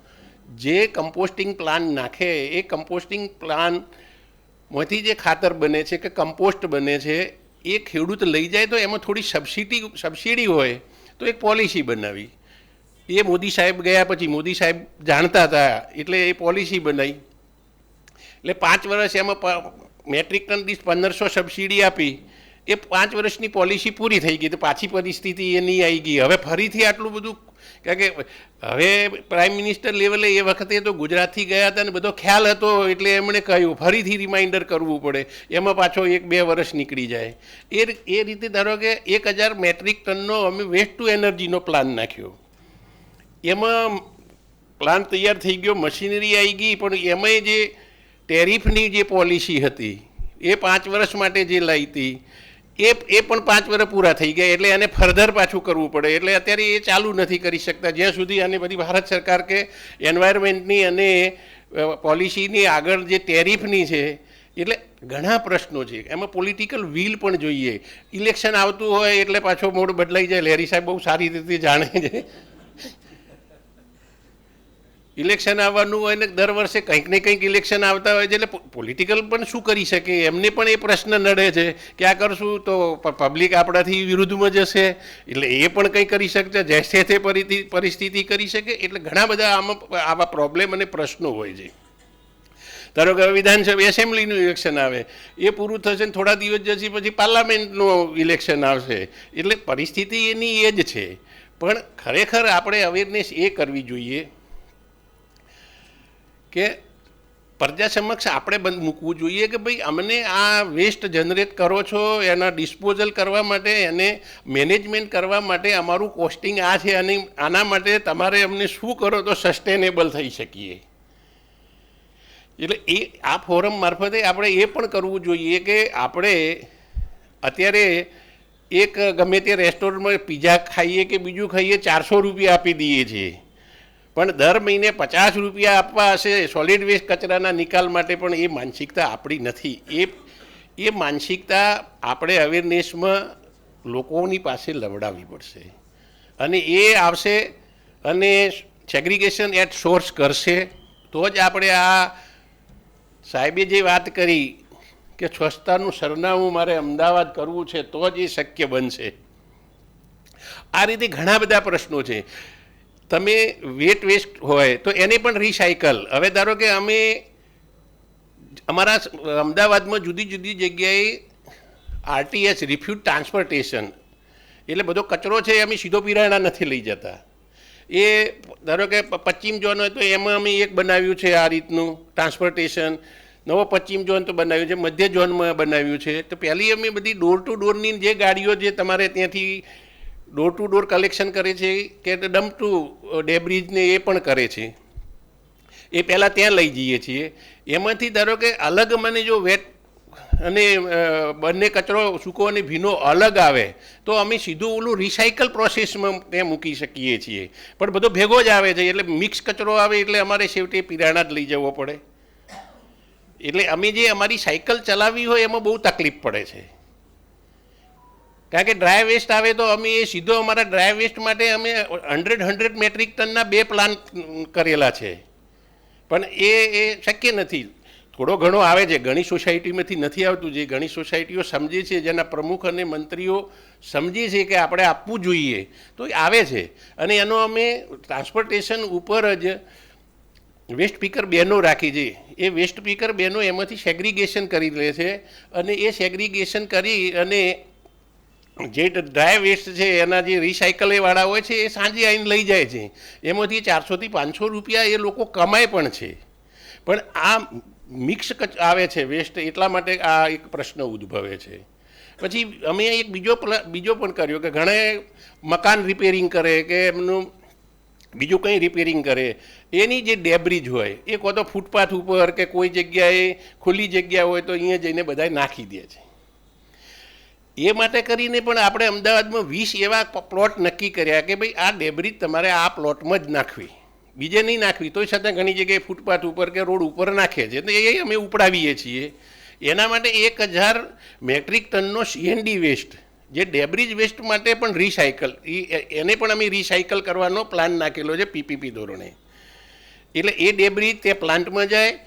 જે કમ્પોસ્ટિંગ પ્લાન્ટ નાખે એ કમ્પોસ્ટિંગ પ્લાન્ટમાંથી જે ખાતર બને છે કે કમ્પોસ્ટ બને છે એ ખેડૂત લઈ જાય તો એમાં થોડી સબસિડી હોય તો એક પોલિસી બનાવી. એ મોદી સાહેબ ગયા પછી મોદી સાહેબ જાણતા હતા એટલે એ પોલિસી બનાવી. એટલે 5 વર્ષ એમાં મેટ્રિક ટન દીઠ 1500 સબસિડી આપી. એ 5 વર્ષની પોલિસી પૂરી થઈ ગઈ તો પાછી પરિસ્થિતિ એ નહીં આવી ગઈ. હવે ફરીથી આટલું બધું કારણ કે હવે પ્રાઇમ મિનિસ્ટર લેવલે એ વખતે તો ગુજરાતથી ગયા હતા ને બધો ખ્યાલ હતો એટલે એમણે કહ્યું ફરીથી રિમાઇન્ડર કરવું પડે. એમાં પાછો 1-2 વર્ષ નીકળી જાય. એ રીતે ધારો કે 1000 મેટ્રિક ટનનો અમે વેસ્ટ ટુ એનર્જીનો પ્લાન નાખ્યો. એમાં પ્લાન્ટ તૈયાર થઈ ગયો, મશીનરી આવી ગઈ, પણ એમાંય જે ટેરિફની જે પોલિસી હતી એ 5 વર્ષ માટે જે લાવી હતી એ પણ 5 વર્ષ પૂરા થઈ ગયા. એટલે એને ફર્ધર પાછું કરવું પડે. એટલે અત્યારે એ ચાલુ નથી કરી શકતા જ્યાં સુધી આને બધી ભારત સરકાર કે એન્વાયરમેન્ટની અને પોલિસીની આગળ જે ટેરિફની છે. એટલે ઘણા પ્રશ્નો છે. એમાં પોલિટિકલ વિલ પણ જોઈએ. ઇલેક્શન આવતું હોય એટલે પાછો મોડ બદલાઈ જાય. લહેરી સાહેબ બહુ સારી રીતે જાણે છે. ઇલેક્શન આવવાનું હોય ને દર વર્ષે કંઈક ને કંઈક ઇલેક્શન આવતા હોય છે એટલે પોલિટિકલ પણ શું કરી શકે, એમને પણ એ પ્રશ્ન નડે છે કે આ કરશું તો પબ્લિક આપણાથી વિરુદ્ધમાં જશે એટલે એ પણ કંઈ કરી શકશે, જૈસે તે પરિસ્થિતિ કરી શકે. એટલે ઘણા બધા આમાં આવા પ્રોબ્લેમ અને પ્રશ્નો હોય છે. ધારો કે વિધાનસભા એસેમ્બલીનું ઇલેક્શન આવે એ પૂરું થશે ને થોડા દિવસ જશે પછી પાર્લામેન્ટનું ઇલેક્શન આવશે. એટલે પરિસ્થિતિ એની એ જ છે. પણ ખરેખર આપણે અવેરનેસ એ કરવી જોઈએ કે પ્રજા સમક્ષ આપણે મૂકવું જોઈએ કે ભાઈ અમને આ વેસ્ટ જનરેટ કરો છો એના ડિસ્પોઝલ કરવા માટે એને મેનેજમેન્ટ કરવા માટે અમારું કોસ્ટિંગ આ છે અને આના માટે તમારે અમને શું કરો તો સસ્ટેનેબલ થઈ શકીએ. એટલે એ આ ફોરમ મારફતે આપણે એ પણ કરવું જોઈએ કે આપણે અત્યારે એક ગમે તે રેસ્ટોરન્ટમાં પીઝા ખાઈએ કે બીજું ખાઈએ 400 રૂપિયા આપી દઈએ છીએ, પણ દર મહિને 50 રૂપિયા આપવા હશે સોલિડ વેસ્ટ કચરાના નિકાલ માટે. પણ એ માનસિકતા આપણી નથી. એ માનસિકતા આપણે અવેરનેસમાં લોકોની પાસે લવડાવવી પડશે અને એ આવશે અને સેગ્રીગેશન એટ સોર્સ કરશે તો જ આપણે આ સાહેબે જે વાત કરી કે સ્વચ્છતાનું સરનામું મારે અમદાવાદ કરવું છે તો જ એ શક્ય બનશે. આ રીતે ઘણા બધા પ્રશ્નો છે. તમે વેસ્ટ હોય તો એને પણ રિસાયકલ. હવે ધારો કે અમે અમારા અમદાવાદમાં જુદી જુદી જગ્યાએ RTS રિફ્યુઝ ટ્રાન્સપોર્ટેશન એટલે બધો કચરો છે અમે સીધો પીરાણા નથી લઈ જતા. એ ધારો કે પશ્ચિમ ઝોન હોય તો એમાં અમે એક બનાવ્યું છે આ રીતનું ટ્રાન્સપોર્ટેશન. નવો પશ્ચિમ ઝોન તો બનાવ્યું છે, મધ્ય ઝોનમાં બનાવ્યું છે. તો પહેલી અમે બધી ડોર ટુ ડોરની જે ગાડીઓ જે તમારે ત્યાંથી ડોર ટુ ડોર કલેક્શન કરે છે કે ડમ્પ ટુ ડેબ્રીજને એ પણ કરે છે, એ પહેલાં ત્યાં લઈ જઈએ છીએ. એમાંથી ધારો કે અલગ મને જો વેટ અને બંને કચરો સૂકો અને ભીનો અલગ આવે તો અમે સીધું ઓલું રિસાયકલ પ્રોસેસમાં ત્યાં મૂકી શકીએ છીએ. પણ બધો ભેગો જ આવે છે, એટલે મિક્સ કચરો આવે એટલે અમારે છેવટે પીરાણા જ લઈ જવો પડે. એટલે અમે જે અમારી સાયકલ ચલાવવી હોય એમાં બહુ તકલીફ પડે છે. કારણ કે ડ્રાય વેસ્ટ આવે તો અમે એ સીધો અમારા ડ્રાય વેસ્ટ માટે અમે 100 મેટ્રિક ટનના 2 પ્લાન કરેલા છે, પણ એ શક્ય નથી. થોડો ઘણો આવે છે, ઘણી સોસાયટીમાંથી નથી આવતું. જે ઘણી સોસાયટીઓ સમજે છે, જેના પ્રમુખ અને મંત્રીઓ સમજે છે કે આપણે આપવું જોઈએ, તો આવે છે. અને એનો અમે ટ્રાન્સપોર્ટેશન ઉપર જ વેસ્ટ પીકર બહેનો રાખી છે. એ વેસ્ટ પીકર બહેનો એમાંથી સેગ્રીગેશન કરી લે છે, અને એ સેગ્રીગેશન કરી અને જે ડ્રાય વેસ્ટ છે એના જે રિસાયકલવાળા હોય છે એ સાંજે આવીને લઈ જાય છે. એમાંથી 400 થી 500 રૂપિયા એ લોકો કમાય પણ છે. પણ આ મિક્સ આવે છે વેસ્ટ, એટલા માટે આ એક પ્રશ્ન ઉદ્ભવે છે. પછી અમે એક બીજો પણ કર્યો કે ઘણા મકાન રિપેરિંગ કરે કે એમનું બીજું કંઈ રિપેરિંગ કરે, એની જે ડેબ્રીજ હોય એ કાં તો ફૂટપાથ ઉપર કે કોઈ જગ્યાએ ખુલ્લી જગ્યા હોય તો અહીંયા જઈને બધા નાખી દે છે. એ માટે કરીને પણ આપણે અમદાવાદમાં 20 એવા પ્લોટ નક્કી કર્યા કે ભાઈ આ ડેબ્રીજ તમારે આ પ્લોટમાં જ નાખવી, બીજે નહીં નાખવી. તો છતાં ઘણી જગ્યાએ ફૂટપાથ ઉપર કે રોડ ઉપર નાખે છે, તો એ અમે ઉપડાવીએ છીએ. એના માટે 1000 મેટ્રિક ટનનો CND વેસ્ટ, જે ડેબ્રીજ વેસ્ટ માટે પણ રિસાયકલ, એને પણ અમે રિસાયકલ કરવાનો પ્લાન નાખેલો છે PPP ધોરણે. એટલે એ ડેબ્રીજ તે પ્લાન્ટમાં જાય,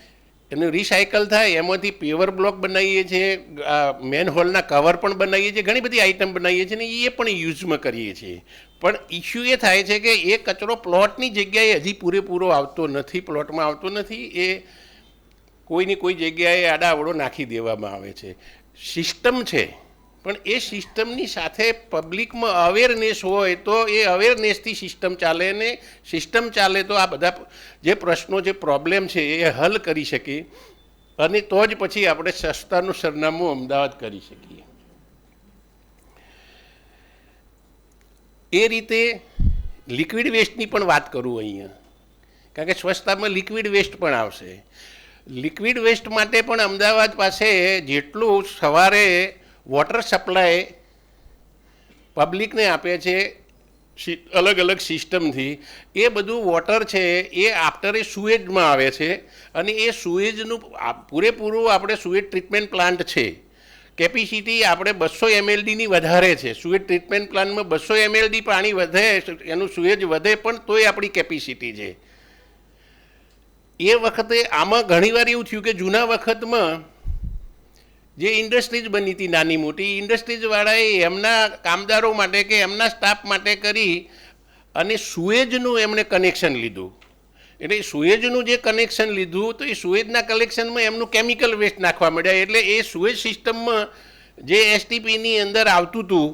એનું રિસાયકલ થાય, એમાંથી પેવર બ્લોક બનાવીએ છીએ, મેન હોલના કવર પણ બનાવીએ છીએ, ઘણી બધી આઈટમ બનાવીએ છીએ ને એ પણ યુઝમાં કરીએ છીએ. પણ ઇસ્યુ એ થાય છે કે એ કચરો પ્લોટની જગ્યાએ હજી પૂરેપૂરો આવતો નથી, પ્લોટમાં આવતો નથી. એ કોઈની કોઈ જગ્યાએ આડાઅવળો નાખી દેવામાં આવે છે. સિસ્ટમ છે, પણ એ સિસ્ટમની સાથે પબ્લિકમાં અવેરનેસ હોય તો એ અવેરનેસથી સિસ્ટમ ચાલે, ને સિસ્ટમ ચાલે તો આ બધા જે પ્રશ્નો, જે પ્રોબ્લેમ છે એ હલ કરી શકીએ, અને તો જ પછી આપણે સ્વચ્છતાનું સરનામું અમદાવાદ કરી શકીએ. એ રીતે લિક્વિડ વેસ્ટની પણ વાત કરું અહીંયા, કારણ કે સ્વચ્છતામાં લિક્વિડ વેસ્ટ પણ આવશે. લિક્વિડ વેસ્ટ માટે પણ અમદાવાદ પાસે જેટલું સવારે વોટર સપ્લાય પબ્લિકને આપે છે અલગ અલગ સિસ્ટમથી, એ બધું વોટર છે એ આફ્ટર એ સુએજમાં આવે છે. અને એ સુએજનું પૂરેપૂરું આપણે સુએજ ટ્રીટમેન્ટ પ્લાન્ટ છે, કેપેસિટી આપણે 200 MLDની વધારે છે. સુએજ ટ્રીટમેન્ટ પ્લાન્ટમાં 200 MLD પાણી વધે, એનું સુએજ વધે, પણ તોય આપણી કેપેસિટી છે. એ વખતે આમાં ઘણીવાર એવું થયું કે જૂના વખતમાં જે ઇન્ડસ્ટ્રીઝ બની હતી નાની મોટી, ઇન્ડસ્ટ્રીઝવાળાએ એમના કામદારો માટે કે એમના સ્ટાફ માટે કરી અને સુએજનું એમણે કનેક્શન લીધું. એટલે સુએજનું જે કનેક્શન લીધું તો એ સુએજના કલેક્શનમાં એમનું કેમિકલ વેસ્ટ નાખવા મળ્યા. એટલે એ સુએજ સિસ્ટમમાં જે STPની અંદર આવતું હતું,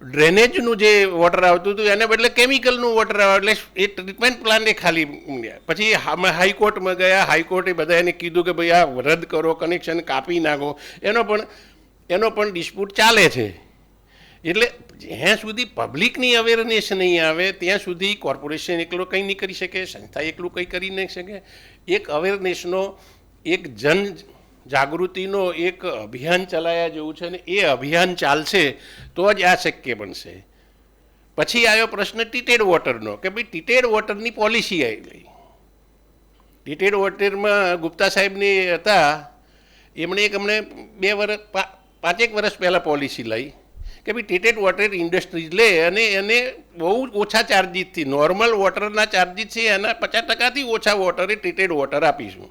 ડ્રેનેજનું જે વોટર આવતું હતું, એને બદલે કેમિકલનું વોટર આવે. એટલે એ ટ્રીટમેન્ટ પ્લાન્ટે ખાલી મળ્યા. પછી હાઈકોર્ટમાં ગયા, હાઈકોર્ટે બધા એને કીધું કે ભાઈ આ રદ કરો, કનેક્શન કાપી નાખો. એનો પણ ડિસ્પ્યુટ ચાલે છે. એટલે જ્યાં સુધી પબ્લિકની અવેરનેસ નહીં આવે ત્યાં સુધી કોર્પોરેશન એકલો કંઈ નહીં કરી શકે, સંસ્થા એકલું કંઈ કરી નહીં શકે. એક અવેરનેસનો, એક જન જાગૃતિનો એક અભિયાન ચલાયા જેવું છે, ને એ અભિયાન ચાલશે તો જ આ શક્ય બનશે. પછી આવ્યો પ્રશ્ન ટ્રીટેડ વોટરનો, કે ભાઈ ટ્રીટેડ વોટરની પોલિસી આવી. ટ્રીટેડ વોટરમાં ગુપ્તા સાહેબની હતા, એમણે અમને 5 વર્ષ પહેલાં પોલિસી લાવી કે ભાઈ ટ્રીટેડ વોટર ઇન્ડસ્ટ્રીઝ લે અને એને બહુ ઓછા ચાર્જિસથી, નોર્મલ વોટરના ચાર્જિસ છે એના 50%થી ઓછા વોટરે ટ્રીટેડ વોટર આપીશું.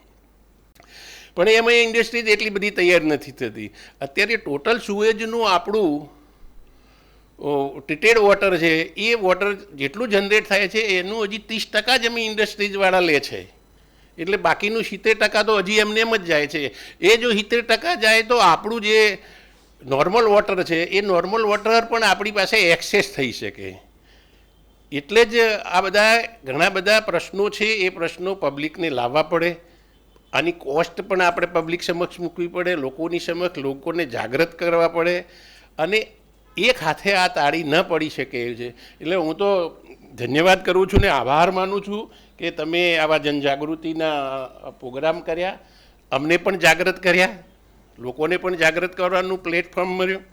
પણ એમાં ઇન્ડસ્ટ્રીઝ એટલી બધી તૈયાર નથી થતી. અત્યારે ટોટલ સુએજનું આપણું ટ્રીટેડ વોટર છે, એ વોટર જેટલું જનરેટ થાય છે એનું હજી 30% જ અમે ઇન્ડસ્ટ્રીઝવાળા લે છે. એટલે બાકીનું 70% તો હજી એમને એમ જ જાય છે. એ જો 70% જાય તો આપણું જે નોર્મલ વોટર છે એ નોર્મલ વોટર પણ આપણી પાસે એક્સેસ થઈ શકે. એટલે જ આ બધા ઘણા બધા પ્રશ્નો છે, એ પ્રશ્નો પબ્લિકને લાવવા પડે. આની કોસ્ટ પણ આપણે પબ્લિક સમક્ષ મૂકવી પડે, લોકોની સમક્ષ લોકોને જાગૃત કરવા પડે, અને એક હાથે આ તાળી ન પડી શકે એ છે. એટલે હું તો ધન્યવાદ કરું છું ને આભાર માનું છું કે તમે આવા જનજાગૃતિના પ્રોગ્રામ કર્યા, અમને પણ જાગૃત કર્યા, લોકોને પણ જાગૃત કરવાનું પ્લેટફોર્મ મળ્યું.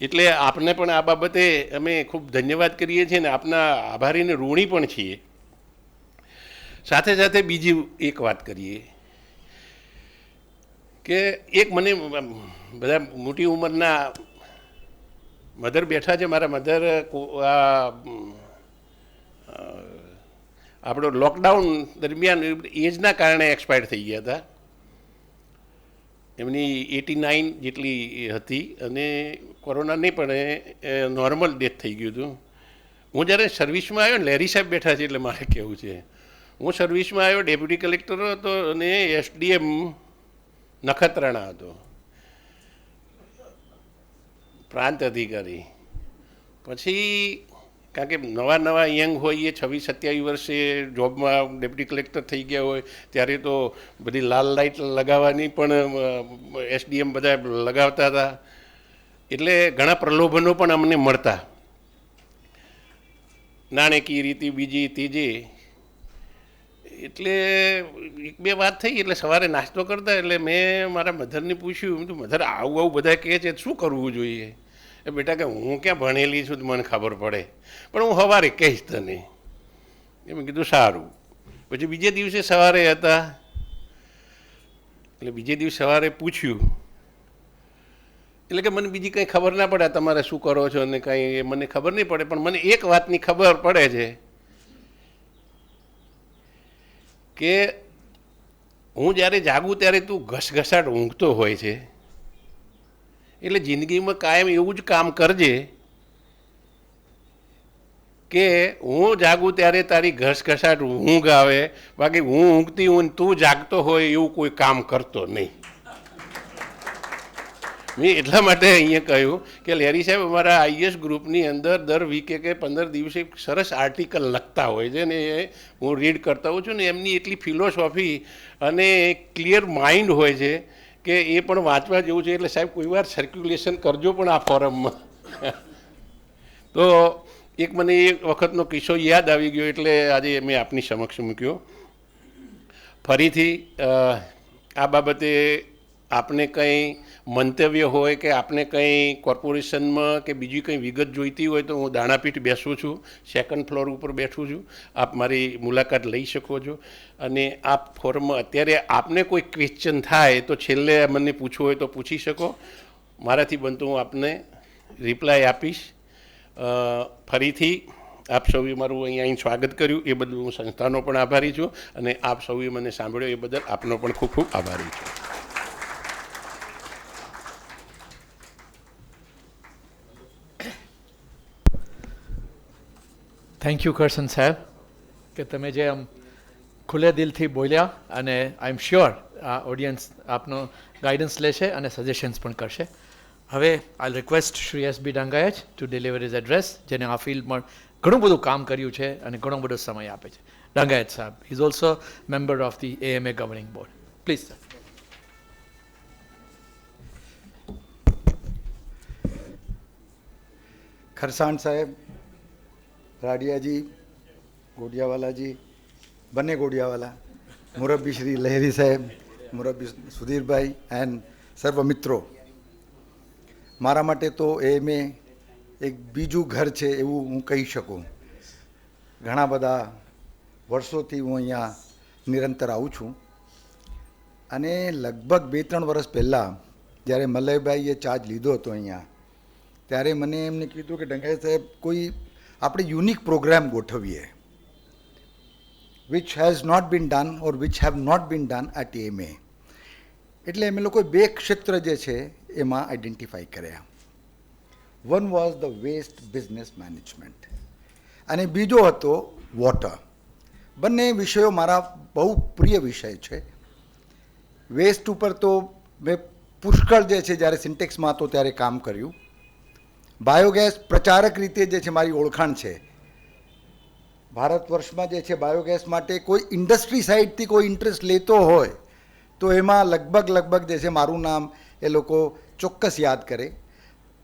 એટલે આપને પણ આ બાબતે અમે ખૂબ ધન્યવાદ કરીએ છીએ ને આપના આભારીને ઋણી પણ છીએ. સાથે સાથે બીજી એક વાત કરીએ કે એક મને બધા મોટી ઉંમરના મધર બેઠા છે, મારા મધર આપણો લોકડાઉન દરમિયાન એજના કારણે એક્સપાયર થઈ ગયા હતા. એમની 89 જેટલી હતી અને કોરોના નહીં પણ નોર્મલ ડેથ થઈ ગયું હતું. હું જ્યારે સર્વિસમાં આવ્યો ને, લેરી સાહેબ બેઠા છે એટલે મારે કહેવું છે, હું સર્વિસમાં આવ્યો, ડેપ્યુટી કલેક્ટર હતો અને એસડીએમ નખત્રાણા હતો, પ્રાંત અધિકારી. પછી કારણ કે નવા નવા યંગ હોય, એ 26-27 વર્ષે જોબમાં ડેપ્યુટી કલેક્ટર થઈ ગયા હોય, ત્યારે તો બધી લાલ લાઇટ લગાવવાની પણ એસડીએમ બધા લગાવતા હતા. એટલે ઘણા પ્રલોભનો પણ અમને મળતા, નાણાકીય રીતે બીજી ત્રીજી. એટલે એક બે વાત થઈ, એટલે સવારે નાસ્તો કરતા એટલે મેં મારા મધરને પૂછ્યું, મધર આવું આવું બધા કહે છે, શું કરવું જોઈએ? એ બેટા કે હું ક્યાં ભણેલી છું મને ખબર પડે, પણ હું સવારે કહીશ તને. એ મેં કીધું સારું. પછી બીજે દિવસે સવારે હતા, એટલે બીજે દિવસે સવારે પૂછ્યું, એટલે કે મને બીજી કંઈ ખબર ના પડે, તમારે શું કરો છો અને કંઈ મને ખબર નહીં પડે, પણ મને એક વાતની ખબર પડે છે કે હું જ્યારે જાગું ત્યારે તું ઘસઘસાટ ઊંઘતો હોય છે, એટલે જિંદગીમાં કાયમ એવું જ કામ કરજે કે હું જાગું ત્યારે તારી ઘસઘસાટ ઊંઘ આવે, બાકી હું ઊંઘતી હું તું જાગતો હોય એવું કોઈ કામ કરતો નહીં. મેં એટલા માટે અહીંયા કહ્યું કે લેરી સાહેબ અમારા આઈએસ ગ્રુપની અંદર દર વીકે કે 15 દિવસે સરસ આર્ટિકલ લખતા હોય છે ને એ હું રીડ કરતા હોઉં છું ને. એમની એટલી ફિલોસોફી અને ક્લિયર માઇન્ડ હોય છે કે એ પણ વાંચવા જેવું છે. એટલે સાહેબ કોઈ વાર સર્ક્યુલેશન કરજો પણ આ ફોરમમાં. તો એક મને એ વખતનો કિસ્સો યાદ આવી ગયો એટલે આજે મેં આપની સમક્ષ મૂક્યો. ફરીથી આ બાબતે આપને કંઈ મંતવ્ય હોય કે આપને કંઈ કોર્પોરેશનમાં કે બીજી કંઈ વિગત જોઈતી હોય તો હું દાણાપીઠ બેસું છું, 2nd ફ્લોર ઉપર બેઠું છું. આપ મારી મુલાકાત લઈ શકો છો. અને આ ફોરમમાં અત્યારે આપને કોઈ ક્વેશ્ચન થાય તો છેલ્લે મને પૂછવું હોય તો પૂછી શકો. મારાથી બનતું હું આપને રિપ્લાય આપીશ. ફરીથી આપ સૌએ મારું અહીં સ્વાગત કર્યું એ બદલ હું સંસ્થાનો પણ આભારી છું, અને આપ સૌએ મને સાંભળ્યો એ બદલ આપનો પણ ખૂબ ખૂબ આભારી છું.
થેન્ક યુ કરશન સાહેબ કે તમે જે આમ ખુલ્લે દિલથી બોલ્યા, અને આઈ એમ શ્યોર આ ઓડિયન્સ આપનો ગાઈડન્સ લેશે અને સજેશન્સ પણ કરશે. હવે I request Shri SB. Dangayat to deliver his address, જેને આ ફિલ્ડમાં ઘણું બધું કામ કર્યું છે અને ઘણો બધો સમય આપે છે. Dangayat saheb is also member of the AMA governing board. Please sir.
Kharsan saheb, રાડિયાજી, ગોડિયાવાલાજી, બંને ગોડિયાવાલા, મુરબ્બી શ્રી લહેરી સાહેબ, મુરબ્બી સુધીરભાઈ એન્ડ સર્વ મિત્રો, મારા માટે તો AMA એક બીજું ઘર છે એવું હું કહી શકું. ઘણા બધા વર્ષોથી હું અહીંયા નિરંતર આવું છું, અને લગભગ 2-3 વર્ષ પહેલાં જ્યારે મલયભાઈએ ચાર્જ લીધો હતો અહીંયા, ત્યારે મને એમને કીધું કે ડંગાઈ સાહેબ કોઈ આપણે યુનિક પ્રોગ્રામ ગોઠવીએ, which has not been done or which have not been done at AMA. એટલે અમે લોકોએ 2 ક્ષેત્ર જે છે એમાં આઈડેન્ટિફાઈ કર્યા. One was the waste business management અને બીજો હતો વોટર. બંને વિષયો મારા બહુ પ્રિય વિષય છે. વેસ્ટ ઉપર તો મેં પુષ્કળ જે છે જ્યારે સિન્ટેક્સમાં હતો ત્યારે કામ કર્યું. બાયોગેસ પ્રચારક રીતે જે છે મારી ઓળખાણ છે. ભારત વર્ષમાં જે છે બાયોગેસ માટે કોઈ ઇન્ડસ્ટ્રી સાઇડથી કોઈ ઇન્ટરેસ્ટ લેતો હોય તો એમાં લગભગ જે છે મારું નામ એ લોકો ચોક્કસ યાદ કરે.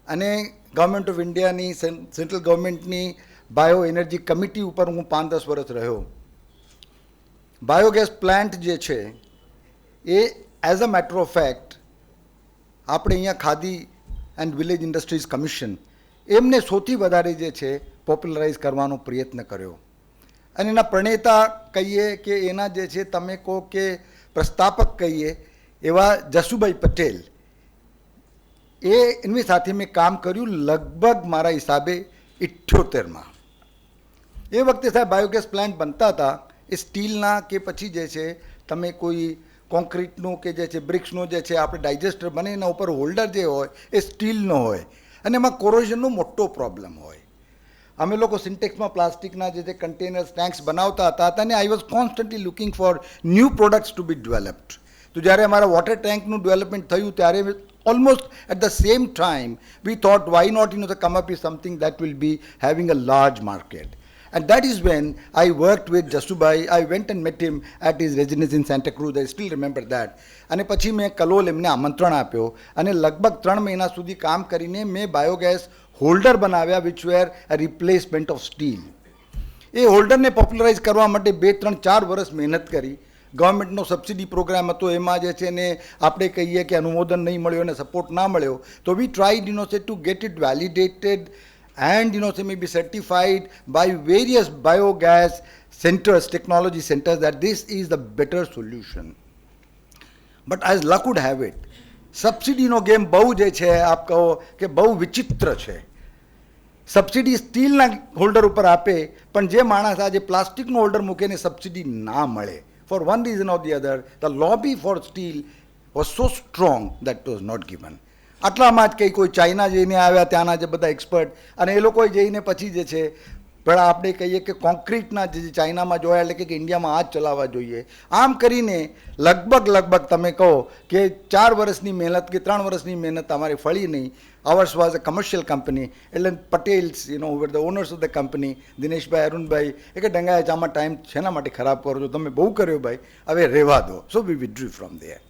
અને ગવર્મેન્ટ ઓફ ઇન્ડિયાની સેન્ટ્રલ ગવર્મેન્ટની બાયો એનર્જી કમિટી ઉપર હું 5-10 વર્ષ રહ્યો. બાયોગેસ પ્લાન્ટ જે છે એ as a matter of fact આપણે અહીંયા Khadi and village industries commission એમને સૌથી વધારે જે છે પોપ્યુલરાઇઝ કરવાનો પ્રયત્ન કર્યો. અને એના પ્રણેતા કહીએ કે એના જે છે તમે કહો કે પ્રસ્થાપક કહીએ એવા જસુભાઈ પટેલ, એની સાથે મેં કામ કર્યું લગભગ મારા હિસાબે 78માં. એ વખતે સાહેબ બાયોગેસ પ્લાન્ટ બનતા હતા એ સ્ટીલના કે પછી જે છે તમે કોઈ કોન્ક્રીટનું કે જે છે બ્રિક્સનો જે છે આપણે ડાયજેસ્ટર બને એના ઉપર હોલ્ડર જે હોય એ સ્ટીલનો હોય અને એમાં કોરોઝનનો મોટો પ્રોબ્લેમ હોય. અમે લોકો સિન્ટેક્સમાં પ્લાસ્ટિકના જે છે કન્ટેનર્સ ટેન્ક્સ બનાવતા હતા અને I was constantly looking for new products to be developed. તો જ્યારે અમારા વોટર ટેન્કનું ડેવલપમેન્ટ થયું ત્યારે almost at the same time we thought why not come up with something that will be having a large market. And that is when I worked with Jasubai. I went and met him at his residence in Santa Cruz. I still remember that. અને પછી મેં કલોલ એમને આમંત્રણ આપ્યો અને લગભગ 3 મહિના સુધી કામ કરીને મેં બાયોગેસ હોલ્ડર બનાવ્યા which were a replacement of steel. એ હોલ્ડરને પોપ્યુલરાઇઝ કરવા માટે 2-3-4 વર્ષ મહેનત કરી. ગવર્મેન્ટનો સબસિડી પ્રોગ્રામ હતો એમાં જે છે ને આપણે કહીએ કે અનુમોદન નહીં મળ્યો અને સપોર્ટ ના મળ્યો તો we tried to get it validated and may be certified by various biogas centers, technology centers, that this is the better solution. But as luck would have it, સબસિડીનો ગેમ બહુ જે છે આપ કહો કે બહુ વિચિત્ર છે. સબસિડી સ્ટીલના હોલ્ડર ઉપર આપે પણ જે માણસ આજે પ્લાસ્ટિકનો હોલ્ડર મૂકે એને સબસિડી ના મળે. For one reason or the other, the lobby for steel was so strong that it was not given. આટલામાં જ કંઈ કોઈ ચાઇના જઈને આવ્યા ત્યાંના જે બધા એક્સપર્ટ અને એ લોકોએ જઈને પછી જે છે પેલા આપણે કહીએ કે કોન્ક્રીટના જે ચાઇનામાં જોયા એટલે કે ઇન્ડિયામાં આ જ ચલાવવા જોઈએ. આમ કરીને લગભગ તમે કહો કે 4 વર્ષની મહેનત કે 3 વર્ષની મહેનત અમારી ફળી નહીં. Ours was a commercial company. એટલે Patels were the owners of the company. Dineshbhai, Arunbhai એ કે ડંગાયા ચામાં ટાઈમ શેના માટે ખરાબ કરો છો, તમે બહુ કર્યો ભાઈ, હવે રહેવા દો. So we withdrew from there.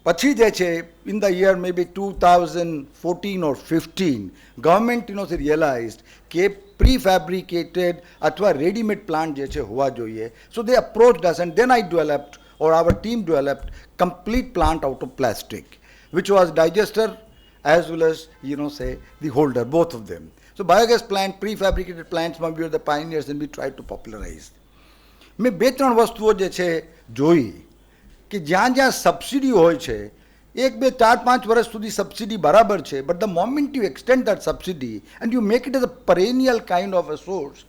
પછી જે છે in the year maybe 2014 or 15 government realized કે prefabricated અથવા ready-made plant જે છે હોવા જોઈએ. So they approached us and then I developed or our team developed complete plant out of plastic which was digester as well as the holder, both of them. So biogas plant, prefabricated plants, we were the pioneers and we tried to popularize. મેં 2-3 વસ્તુઓ જે છે જોઈ કે જ્યાં જ્યાં subsidy હોય છે 1-2-4-5 વર્ષ સુધી સબસિડી બરાબર છે but the moment you extend that subsidy and you make it as a perennial kind of a source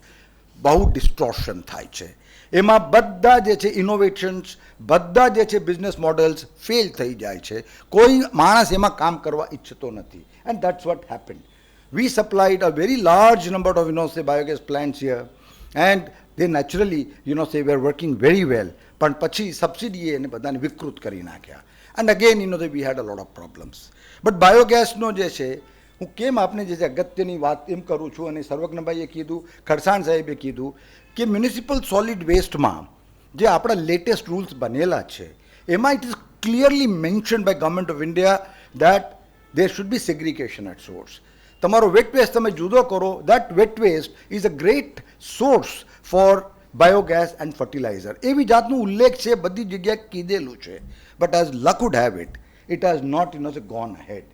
બહુ ડિસ્ટોર્શન થાય છે. એમાં બધા જે છે ઇનોવેશન્સ, બધા જે છે બિઝનેસ મોડલ્સ ફેલ થઈ જાય છે. કોઈ માણસ એમાં કામ કરવા ઈચ્છતો નથી. And that's what happened. We supplied a very large number of biogas plants here and they naturally were working very well. પણ પછી સબસિડીએ એને બધાને વિકૃત કરી નાખ્યા. And again we had a lot of problems. But બાયોગેસનો જે છે હું કેમ આપને જે છે અગત્યની વાત એમ કરું છું અને સર્વજ્ઞભાઈએ કીધું, ખરસાણ સાહેબે કીધું કે મ્યુનિસિપલ સોલિડ વેસ્ટમાં જે આપણા લેટેસ્ટ રૂલ્સ બનેલા છે એમાં it is clearly mention by government of India that there should be segregation at source. તમારો વેટ વેસ્ટ તમે જુદો કરો, that wet waste is a great source for biogas and fertiliser. એવી જાતનું ઉલ્લેખ છે, બધી જગ્યાએ કીધેલું છે. But as luck would have it, it has not gone head.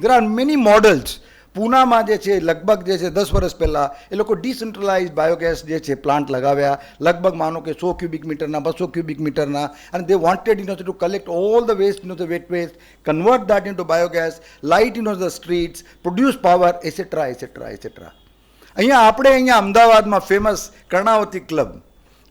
There are many models. પૂનામાં જે છે લગભગ જે છે 10 વર્ષ પહેલાં એ લોકો ડિસેન્ટ્રલાઇઝ બાયોગેસ જે છે પ્લાન્ટ લગાવ્યા, લગભગ માનો કે 100 ક્યુબિક મીટરના, 200 ક્યુબિક મીટરના, અને they wanted to collect all the waste, the wet waste, convert that into biogas, light the streets, produce power, etc. etc. etc. અહીંયા આપણે અમદાવાદમાં ફેમસ કર્ણાવતી ક્લબ,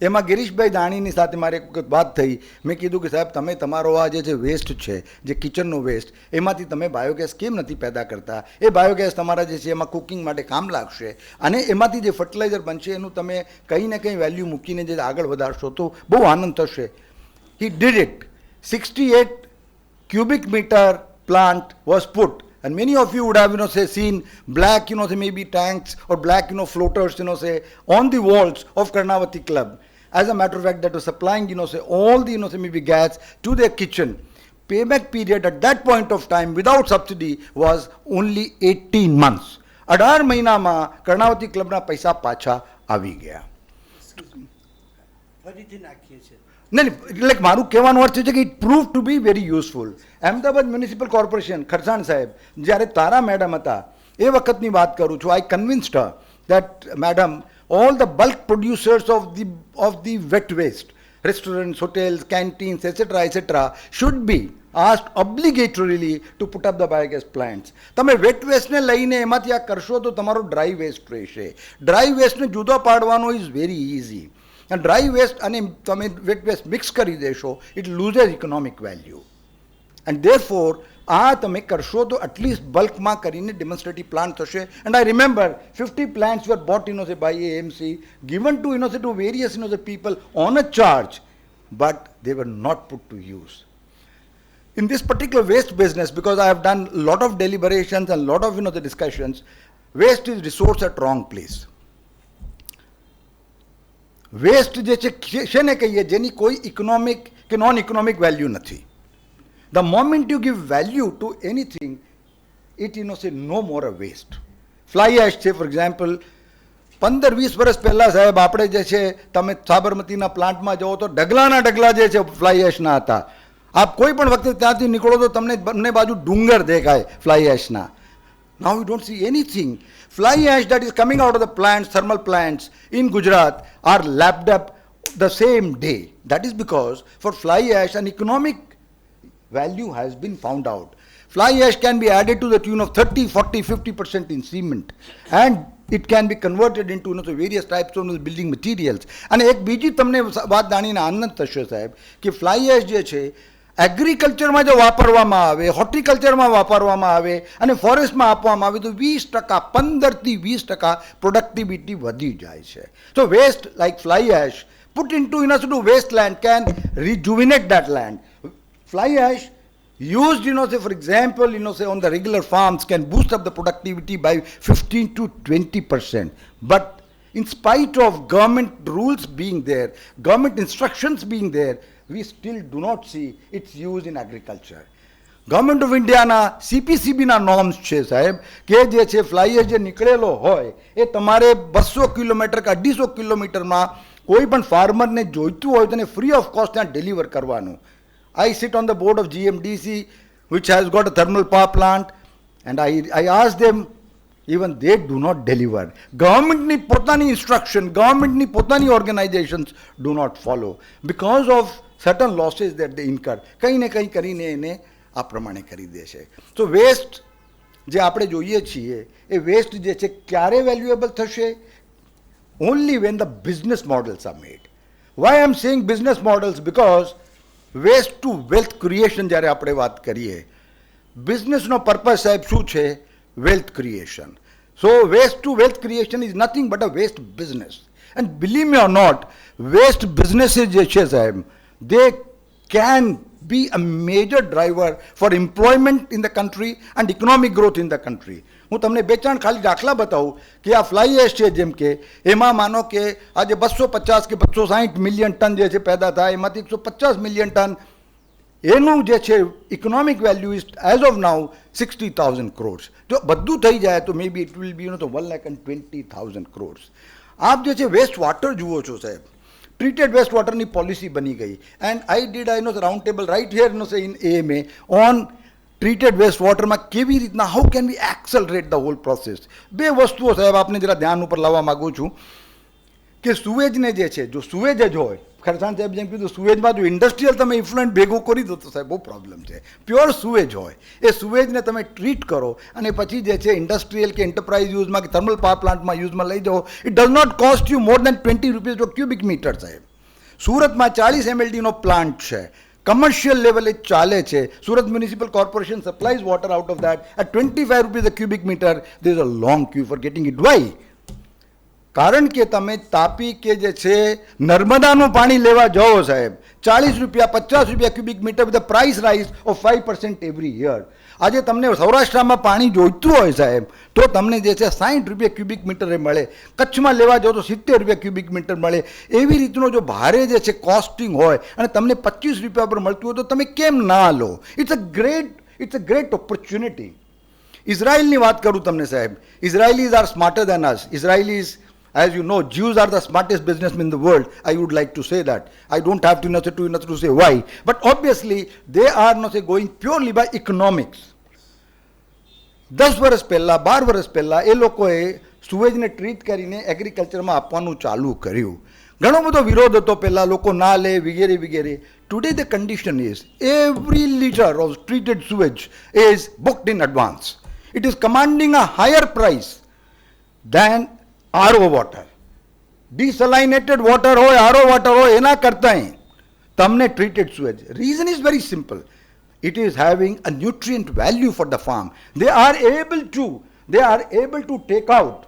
એમાં ગિરીશભાઈ દાણીની સાથે મારે એક વખત વાત થઈ. મેં કીધું કે સાહેબ તમે તમારો આ જે વેસ્ટ છે, જે કિચનનો વેસ્ટ, એમાંથી તમે બાયોગેસ કેમ નથી પેદા કરતા? એ બાયોગેસ તમારા જે છે એમાં કુકિંગ માટે કામ લાગશે અને એમાંથી જે ફર્ટિલાઇઝર બનશે એનું તમે કંઈ ને કંઈ વેલ્યુ મૂકીને જે આગળ વધારશો તો બહુ આનંદ થશે. He did it. 68 cubic meter plant was put. And many of you would have, seen black, maybe tanks or black, floaters, on the walls of Karnavati Club. as a matter of fact, that was supplying, say, all the, say, maybe gas to their kitchen. Payback period at that point of time without subsidy was only 18 months. 18 મહિનામાં કર્ણાવતી ક્લબના પૈસા પાછા આવી ગયા.
ફરીથી નાખીએ છીએ.
નહીં, એટલે મારું કહેવાનો અર્થ છે કે it prove to be very useful. Ahmedabad municipal corporation, Kharsan saheb, જ્યારે તારા મેડમ હતા એ વખતની વાત કરું છું, આઈ convinced Har that madam, all the bulk producers of the wet waste, restaurants, hotels, canteens, etc., should be asked obligatorily to put up the biogas plants. તમે wet વેસ્ટને લઈને એમાંથી આ કરશો તો તમારો ડ્રાય વેસ્ટ રહેશે. ડ્રાય વેસ્ટને જુદો પાડવાનો ઇઝ વેરી ઇઝી. અને ડ્રાય વેસ્ટ અને તમે વેટ વેસ્ટ મિક્સ કરી દેશો, it loses economic value. And therefore આ તમે કરશો તો એટલીસ્ટ બલ્કમાં કરીને ડેમોન્સ્ટ્રેટિવ પ્લાન્ટ થશે. And I remember 50 plants were bought by AMC, given to to various people on a charge, but they were not put to use. In this particular waste business, because I have done a lot of deliberations and a lot of the discussions, waste is resource at wrong place. Waste જે છે શેને કહીએ જેની કોઈ economic કે non economic value નથી. The moment you give value to anything, it say no more a waste. Fly ash છે, for example, 15-20 વર્ષ પહેલાં સાહેબ આપણે જે છે તમે સાબરમતીના પ્લાન્ટમાં જાઓ તો ઢગલાના ઢગલા જે છે ફ્લાય એશના હતા. આપ કોઈ પણ વખતે ત્યાંથી નીકળો તો તમને બંને બાજુ ડુંગર દેખાય fly એશના. Now you don't see anything. Fly ash that is coming out of the plants, thermal plants in Gujarat are lapped up the same day. That is because for fly ash an economic value has been found out. Fly ash can be added to the tune of 30, 40, 50% in cement, and it can be converted into various types of building materials. અને એક બીજી તમને વાત જાણીને આનંદ થશે સાહેબ કે fly ash જે છે એગ્રીકલ્ચરમાં જો વાપરવામાં આવે, હોર્ટિકલ્ચરમાં વાપરવામાં આવે અને ફોરેસ્ટમાં આપવામાં આવે તો 20%, 15થી 20% પ્રોડક્ટિવિટી વધી જાય છે. So waste like fly ash put into to wasteland can rejuvenate that land. Fly ash used, say for example, say on the regular farms can boost up the productivity by 15 to 20%. But in spite of government rules being there, government instructions being there, we still do not see its use in agriculture. Government of India na CPCB na norms છે સાહેબ કે જે છે fly ash જે નીકળેલો હોય એ તમારે 200 kilometre કે 250 કિલોમીટરમાં કોઈ પણ ફાર્મરને જોઈતું હોય તો એને ફ્રી ઓફ કોસ્ટ ત્યાં ડિલિવર કરવાનું. I sit on the board of GMDC, which has got a thermal power plant, and I asked them, even they do not deliver. Government ni potani instruction, government ni potani organizations do not follow because of certain losses that they incur. કંઈ ને કંઈ કરીને એને આ પ્રમાણે કરી દે છે. So waste જે આપણે જોઈએ છીએ એ વેસ્ટ જે છે ક્યારે વેલ્યુએબલ થશે? Only when the business models are made. Why I am saying business models? Because waste to wealth creation જ્યારે આપણે વાત કરીએ, બિઝનેસનો પર્પઝ સાહેબ શું છે? Wealth creation. So waste to wealth creation is nothing but a waste business. And believe me or not, waste businesses જે છે સાહેબ they can be a major driver for employment in the country and economic growth in the country. હું તમને બે ચાર ખાલી દાખલા બતાવું કે આ ફ્લાય એશ છે જેમ કે એમાં માનો કે આજે 250 કે 260 મિલિયન ટન જે છે પેદા થાય એમાંથી 150 મિલિયન ટન એનું જે છે economic value is as of now 60,000 crores. જો બધું થઈ જાય તો મે B it will be 1,20,000 crores. આપ જે છે વેસ્ટ વોટર જુઓ છો સાહેબ, ટ્રીટેડ વેસ્ટ વોટરની પોલિસી બની ગઈ. And I did round table right here in AMA on treated waste વોટરમાં કેવી રીતના how can we accelerate the whole process. બે વસ્તુઓ સાહેબ આપને જરા ધ્યાન ઉપર લાવવા માગું છું કે સુએજને જે છે, જો સુએજ જ હોય, ખરસાણ સાહેબ જેમ કીધું સુએજમાં જો ઇન્ડસ્ટ્રીયલ તમે ઇફ્લુએન્ટ ભેગું કરી દો તો સાહેબ બહુ પ્રોબ્લેમ છે. પ્યોર સુએજ હોય એ સુએજને તમે ટ્રીટ કરો અને પછી જે છે ઇન્ડસ્ટ્રીયલ કે એન્ટરપ્રાઇઝ યુઝમાં કે થર્મલ પાવર પ્લાન્ટમાં યુઝમાં લઈ જાઓ, it does not cost you more than 20 rupees per cubic metre સાહેબ. સુરતમાં 40 MLDનો પ્લાન્ટ છે, commercial level it ચાલે છે. Surat Municipal Corporation supplies water out of that at 25 rupees a cubic meter. There is a long queue for getting it. Why? કારણ કે તમે તાપી કે જે છે નર્મદાનું પાણી લેવા જાઓ સાહેબ ₹40, ₹50 cubic metre with price rise of 5% every year. આજે તમને સૌરાષ્ટ્રમાં પાણી જોઈતું હોય સાહેબ તો તમને જે છે ₹60 ક્યુબિક મીટરે મળે, કચ્છમાં લેવા જાઓ તો ₹70 ક્યુબિક મીટર મળે. એવી રીતનો જો ભારે જે છે કોસ્ટિંગ હોય અને તમને ₹25 પર મળતું હોય તો તમે કેમ ના લો? It's a great opportunity. ઇઝરાયલની વાત કરું તમને saheb, Israelis are smarter than us. Israelis, as you know, Jews are the smartest businessmen in the world. I would like to say that. I don't have to say why. But obviously, they are not going purely by economics. 10 વર્ષ પહેલાં 12 વર્ષ પહેલાં એ લોકોએ સુએજને treat કરીને એગ્રીકલ્ચરમાં આપવાનું ચાલુ કર્યું. ઘણો બધો વિરોધ હતો પહેલાં, લોકો ના લે વગેરે વગેરે. Today the condition is every litre of treated sewage is booked in advance. It is commanding a higher price than RO water. Desalinated water હોય, RO વોટર હોય એના કરતાંય તમને treated sewage. Reason is very simple. It is having a nutrient value for the farm. They are able to take out.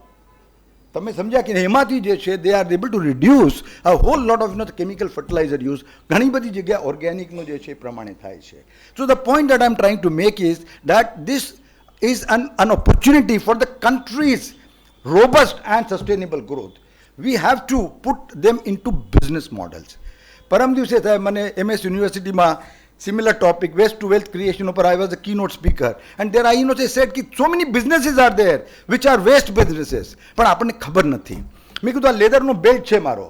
તમે સમજ્યા કે એમાંથી જે છે they are able to reduce a whole lot of chemical fertilizer use. ઘણી બધી જગ્યા ઓર્ગેનિકનો જે છે એ પ્રમાણે થાય છે. So the point that I am trying to make is that this is an opportunity for the country's robust and sustainable growth. We have to put them into business models. પરમ દિવસે થાય મને MS યુનિવર્સિટીમાં similar topic, waste to wealth creation ઉપર I was a keynote speaker and there I said कि so many businesses are there which are waste businesses પણ આપણને ખબર નથી. મેં કીધું આ લેધરનો બેલ્ટ છે મારો,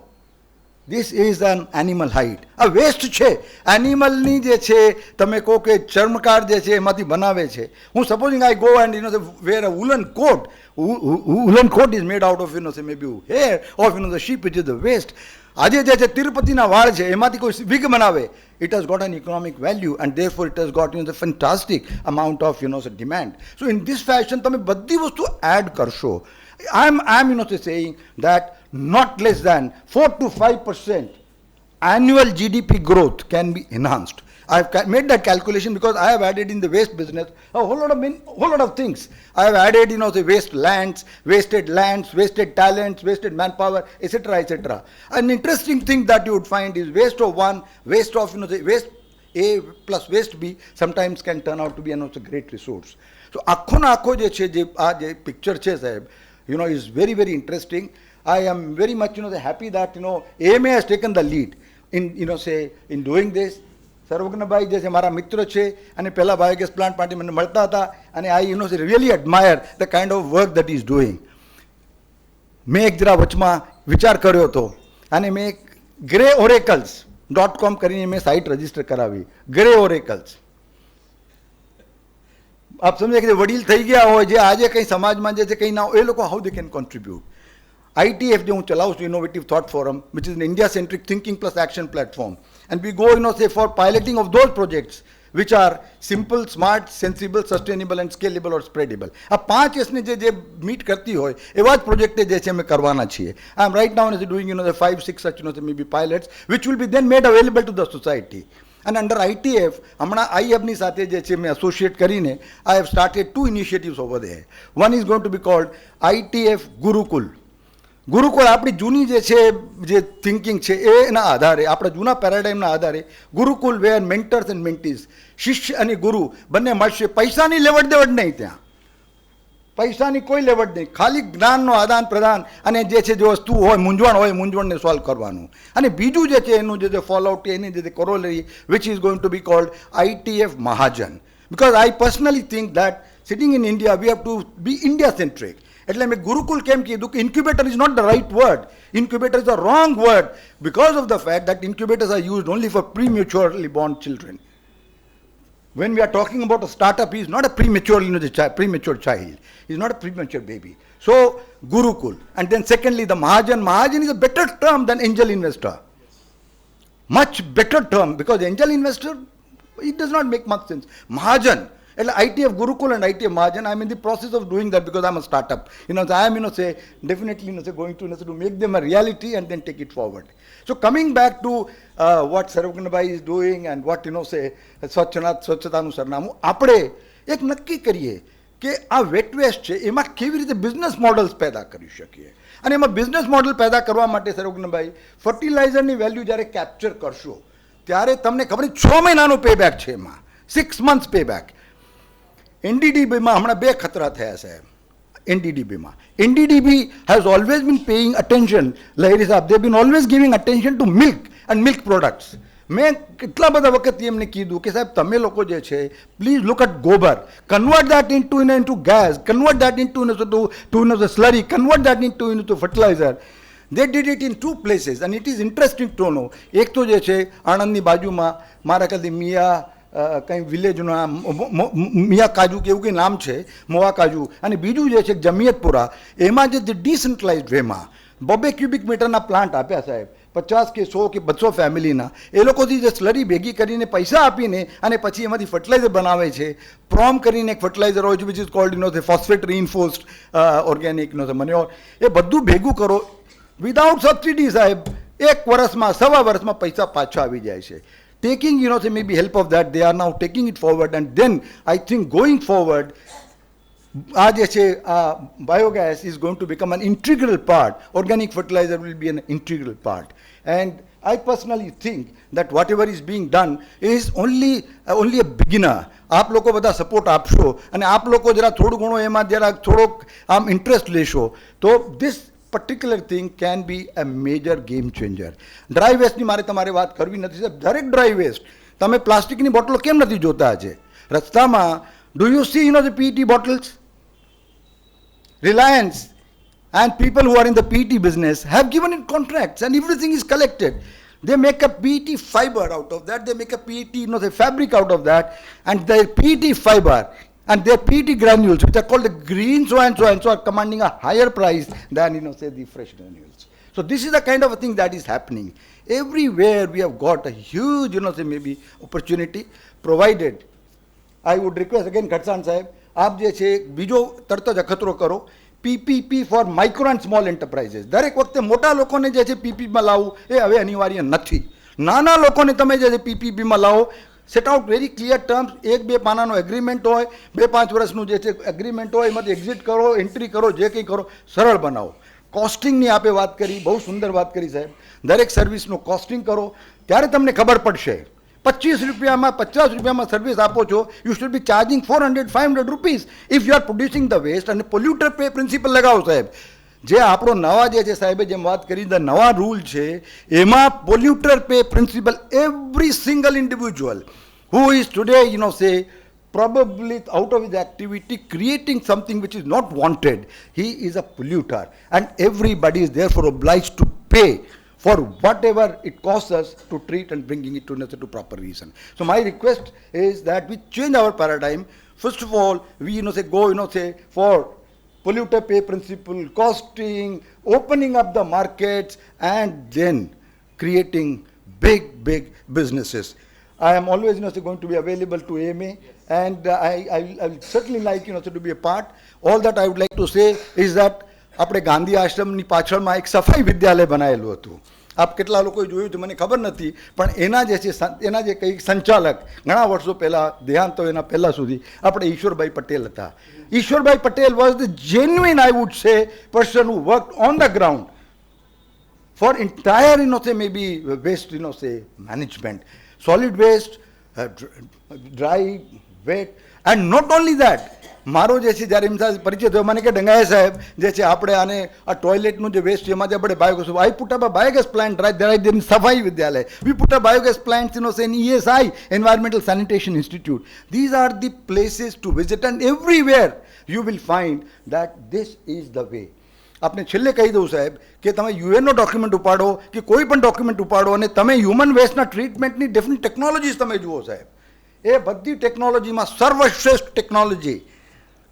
this is an animal hide. આ વેસ્ટ છે એનિમલની જે છે, તમે કહો કે ચર્મકાર જે છે એમાંથી બનાવે છે. હું supposing I go and wear a woolen coat. Woolen coat is made out of maybe hair of the sheep, which is the waste. આજે જે છે તિરુપતિના વાળ છે એમાંથી કોઈ વિગ બનાવે, it has got an economic value and therefore it has got the fantastic amount of demand. So in this fashion તમે બધી વસ્તુ એડ કરશો. I'm saying that not less than 4 to 5% annual GDP growth can be enhanced. I have made that calculation because I have added in the waste business a whole lot of things. I have added the waste lands, wasted talents, wasted manpower, etc., etc. An interesting thing that you would find is waste of one, waste of waste A plus waste B sometimes can turn out to be a great resource. So આખો ના આખો જે છે, જે આ જે picture છે સાહેબ, is very, very interesting. I am very much happy that AMA has taken the lead in doing this. સર્વજ્ઞભાઈ જે છે મારા મિત્ર છે અને પહેલાં બાયોગેસ પ્લાન્ટ માટે મને મળતા હતા અને I really admire the kind of work that is doing. મેં એક જરા વચમાં વિચાર કર્યો હતો અને મેં greoracles.com કરીને મેં સાઇટ રજીસ્ટર કરાવી. ગ્રે ઓરેકલ્સ, આપ સમજે કે વડીલ થઈ ગયા હોય, જે આજે કંઈ સમાજમાં જે છે કંઈ ના હોય, એ લોકો how they can contribute. ITF જે હું ચલાવું છું, innovative thought forum, which is an India centric thinking plus action platform, and we go say for piloting of those projects which are simple, smart, sensible, sustainable and scalable or spreadable. આ 5 એસને જે meet કરતી હોય એવા જ project જે છે અમે કરવાના છીએ. I am right now doing the 5-6 such maybe pilots which will be then made available to the society. And under ITF, હમણાં IFની સાથે જે છે મેં એસોસિએટ કરીને I have started 2 initiatives over there. One is going to be called ITF Gurukul. ગુરુકુળ આપણી જૂની જે છે જે થિંકિંગ છે એના આધારે, આપણા જૂના પેરાડાઇમના આધારે ગુરુકુલ વેર મેન્ટર્સ એન્ડ મેન્ટીઝ, શિષ્ય અને ગુરુ બંને મળશે. પૈસાની લેવડ દેવડ નહીં, ત્યાં પૈસાની કોઈ લેવડ નહીં, ખાલી જ્ઞાનનો આદાન પ્રદાન અને જે છે જે વસ્તુ હોય મૂંઝવણને સોલ્વ કરવાનું. અને બીજું જે છે એનું જે ફોલોઆઉટ, એની જે corollary which is going to be called ITF Mahajan. Because I personally think that sitting in India we have to be India centric. એટલે મેં ગુરુકુલ કેમ કીધું કે incubator is not the right word. Incubator is the wrong word because of the fact that incubators are used only for prematurely born children. When we are talking about a startup, he is not a premature child. He is not a premature baby. So Gurukul. And then secondly, the Mahajan. Mahajan is a better term than angel investor. Much better term, because angel investor, it does not make much sense. Mahajan. ITF Gurukul and ITF Mahajan, I am in the process of doing that because I am a startup. I am definitely going to make them a reality and then take it forward. So coming back to what Sarvagna bhai is doing and what Swachhatanu Sarnamu, આપણે એક નક્કી કરીએ કે આ wet waste છે એમાં કેવી રીતે બિઝનેસ મોડલ્સ પેદા કરી શકીએ. અને એમાં બિઝનેસ મોડલ પેદા કરવા માટે સર્વજ્ઞભાઈ ફર્ટિલાઇઝરની વેલ્યુ જ્યારે કેપ્ચર કરશો, ત્યારે તમને ખબર 6 મહિનાનું પેબેક છે એમાં, 6 months પેબેક. એનડીડીબીમાં હમણાં 2 ખતરા થયા સાહેબ. NDDB has always been paying attention, Lahiri Sahab, they've been always giving attention to milk and milk products. મેં કેટલા બધા વખતથી એમને કીધું કે સાહેબ તમે લોકો જે છે પ્લીઝ લુક એટ ગોબર, convert that into gas, convert that into slurry, convert that into fertiliser. They did it in 2 places and it is interesting to know. એક તો જે છે આણંદની બાજુમાં મારા ખ્યાલથી મિયા કંઈ વિલેજનું નામ મિયા કાજુ કે એવું કંઈ નામ છે, મોવા કાજુ, અને બીજું જે છે જમિયતપુરા, એમાં જે ડિસેન્ટ્રલાઇઝડ વેમાં 2 ક્યુબિક મીટરના પ્લાન્ટ આપ્યા સાહેબ, 50 કે 100 કે 200 ફેમિલીના. એ લોકોથી જે સ્લરી ભેગી કરીને પૈસા આપીને અને પછી એમાંથી ફર્ટિલાઇઝર બનાવે છે. પ્રોમ કરીને એક ફર્ટિલાઇઝર હોય છે which is called phosphate reinforced organic manure. એ બધું ભેગું કરો વિધાઉટ સબસિડી સાહેબ, 1 વર્ષમાં 1.25 વર્ષમાં પૈસા પાછા આવી જાય છે. Taking maybe help of that, they are now taking it forward, and then I think going forward, આ જે છે biogas is going to become an integral part. Organic fertilizer will be an integral part, and I personally think that whatever is being done is only a beginner. આપ લોકો બધા support આપશો અને આપ લોકો જરા થોડું ઘણું એમાં જરા થોડોક આમ ઇન્ટરેસ્ટ લેશો તો this particular thing can be a major game changer. Dry વેસ્ટની મારે તમારે વાત કરવી નથી સાહેબ. દરેક ડ્રાય વેસ્ટ, તમે પ્લાસ્ટિકની બોટલો કેમ નથી જોતા આજે રસ્તામાં? Do you C the PET bottles? Reliance and people who are in the PET business have given it contracts and everything is collected. They make a PET fiber out of that, they make a PET the fabric out of that, and their PET fiber and their PET granules, which are called the green so and so are commanding a higher price than say the fresh granules. So this is the kind of a thing that is happening everywhere. We have got a huge say maybe opportunity provided. I would request again Khatsan Sahib, આપ જે છે બીજો તરત જ અખતરો કરો, PPP for micro and small enterprises. દરેક વખતે મોટા લોકોને જે છે પીપીમાં લાવવું એ હવે અનિવાર્ય નથી. નાના લોકોને તમે જે છે પીપીપીમાં લાવો. Set out very clear terms, 1-2 પાનાનો એગ્રીમેન્ટ હોય, 2-5 વર્ષનું જે છે એગ્રીમેન્ટ હોય, એમાંથી એક્ઝિટ કરો, એન્ટ્રી કરો, જે કંઈ કરો સરળ બનાવો. કોસ્ટિંગની આપે વાત કરી, બહુ સુંદર વાત કરી સાહેબ. દરેક સર્વિસનું કોસ્ટિંગ કરો, ત્યારે તમને ખબર પડશે. 25 રૂપિયામાં 50 રૂપિયામાં સર્વિસ આપો છો, you should be charging 400-500 rupees if you are producing the waste. અને પોલ્યુટર પે પ્રિન્સિપલ લગાવો સાહેબ. જે આપણો નવા જે છે સાહેબે જેમ વાત કરી, ધ નવા રૂલ છે એમાં polluter pay principle, every single individual who is today say probably out of his activity creating something which is not wanted, he is a polluter, and everybody is therefore obliged to pay for whatever it costs us to treat and bringing it to proper reason. So my request is that we change our paradigm. First of all, we go for polluter pay principle, costing, opening up the markets, and then creating big businesses. I am always going to be available to AMA, and I will certainly like to be a part. All that I would like to say is that આપણે ગાંધી આશ્રમની પાછળમાં એક સફાઈ વિદ્યાલય બનાવેલું હતું. આપ કેટલા લોકોએ જોયું તો મને ખબર નથી, પણ એના જે છે એના જે કંઈક સંચાલક ઘણા વર્ષો પહેલાં દેહાંત એના પહેલાં સુધી આપણે ઈશ્વરભાઈ પટેલ હતા. Ishwarbhai Patel was the genuine, I would say, person who worked on the ground for entire maybe waste management, solid waste, dry, wet, and not only that. મારો જે છે જ્યારે એમ સાથે પરિચય થયો, મને કે ડંગાયા સાહેબ જે છે આપણે આને આ ટોયલેટનું જે વેસ્ટ છે એમાંથી આપણે biogas, I put up a biogas plant right in Safai Vidyalaya. We put a biogas plant in ESI, Environmental Sanitation Institute. These are the places to visit, and everywhere you will find that this is the way. આપણે છેલ્લે કહી દઉં સાહેબ કે તમે યુએનનો document ઉપાડો કે કોઈ પણ ડોક્યુમેન્ટ ઉપાડો અને તમે હ્યુમન વેસ્ટના ટ્રીટમેન્ટની ડિફરન્ટ ટેકનોલોજીસ તમે જુઓ સાહેબ, એ બધી ટેકનોલોજીમાં સર્વશ્રેષ્ઠ technology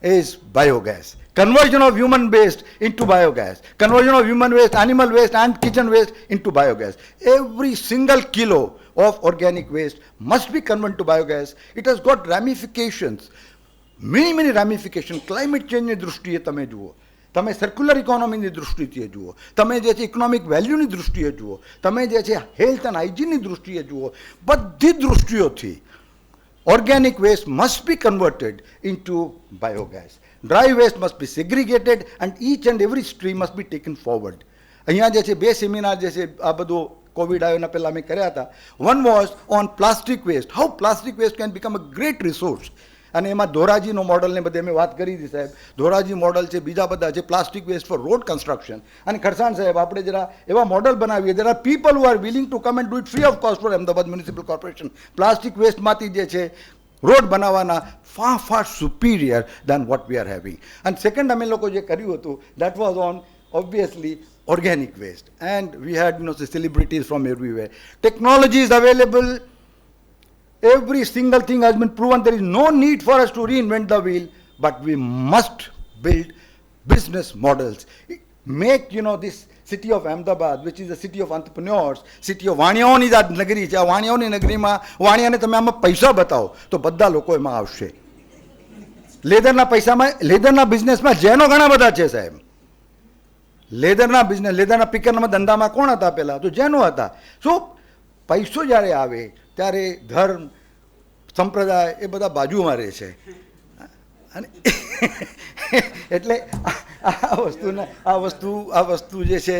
is biogas. Conversion of human waste into biogas. Conversion of human waste, animal waste and kitchen waste into biogas. Every single kilo of organic waste must be converted to biogas. It has got ramifications, many ramifications. Climate change ની દૃષ્ટિએ તમે જુઓ, તમે circular ઇકોનોમીની દૃષ્ટિએ જુઓ, તમે જે છે ઇકોનોમિક વેલ્યુની દૃષ્ટિએ જુઓ, તમે જે છે હેલ્થ એન્ડ હાઇજીનની દૃષ્ટિએ જુઓ, બધી દૃષ્ટિઓથી organic waste must be converted into biogas. Dry waste must be segregated and each and every stream must be taken forward. અહીંયા જે છે 2 સેમિનાર જે છે આ બધું કોવિડ આવ્યો એના પહેલાં અમે કર્યા હતા. One was on plastic waste, how plastic waste can become a great resource. અને એમાં ધોરાજીનો મોડલને બધે અમે વાત કરી હતી સાહેબ. ધોરાજી મોડલ છે, બીજા બધા છે, plastic waste for road construction. અને ખરસાણ સાહેબ આપણે જરા એવા મોડલ બનાવીએ, there are people who are willing to come and do it free of cost for Ahmedabad municipal corporation. Plastic વેસ્ટમાંથી જે છે રોડ બનાવવાના far superior than what we are having. And second અમે લોકો જે કર્યું હતું, that was on obviously organic waste, and we had the celebrities from everywhere. Technology is available, every single thing has been proven. There is no need for us to reinvent the wheel, but we must build business models. Make this city of Amdavad, which is a city of entrepreneurs, city of વાણિયાઓની જ આ નગરી છે. આ વાણિયાઓની નગરીમાં વાણિયાને તમે આમાં પૈસા બતાવો તો બધા લોકો એમાં આવશે. લેધરના પૈસામાં, લેધરના બિઝનેસમાં જેનો ઘણા બધા છે સાહેબ. લેધરના બિઝનેસ, લેધરના પિકરના ધંધામાં કોણ હતા પહેલાં? તો જેનો હતા. સો પૈસો જ્યારે આવે ત્યારે ધર્મ, સંપ્રદાય એ બધા બાજુમાં રહે છે. અને એટલે આ વસ્તુ જે છે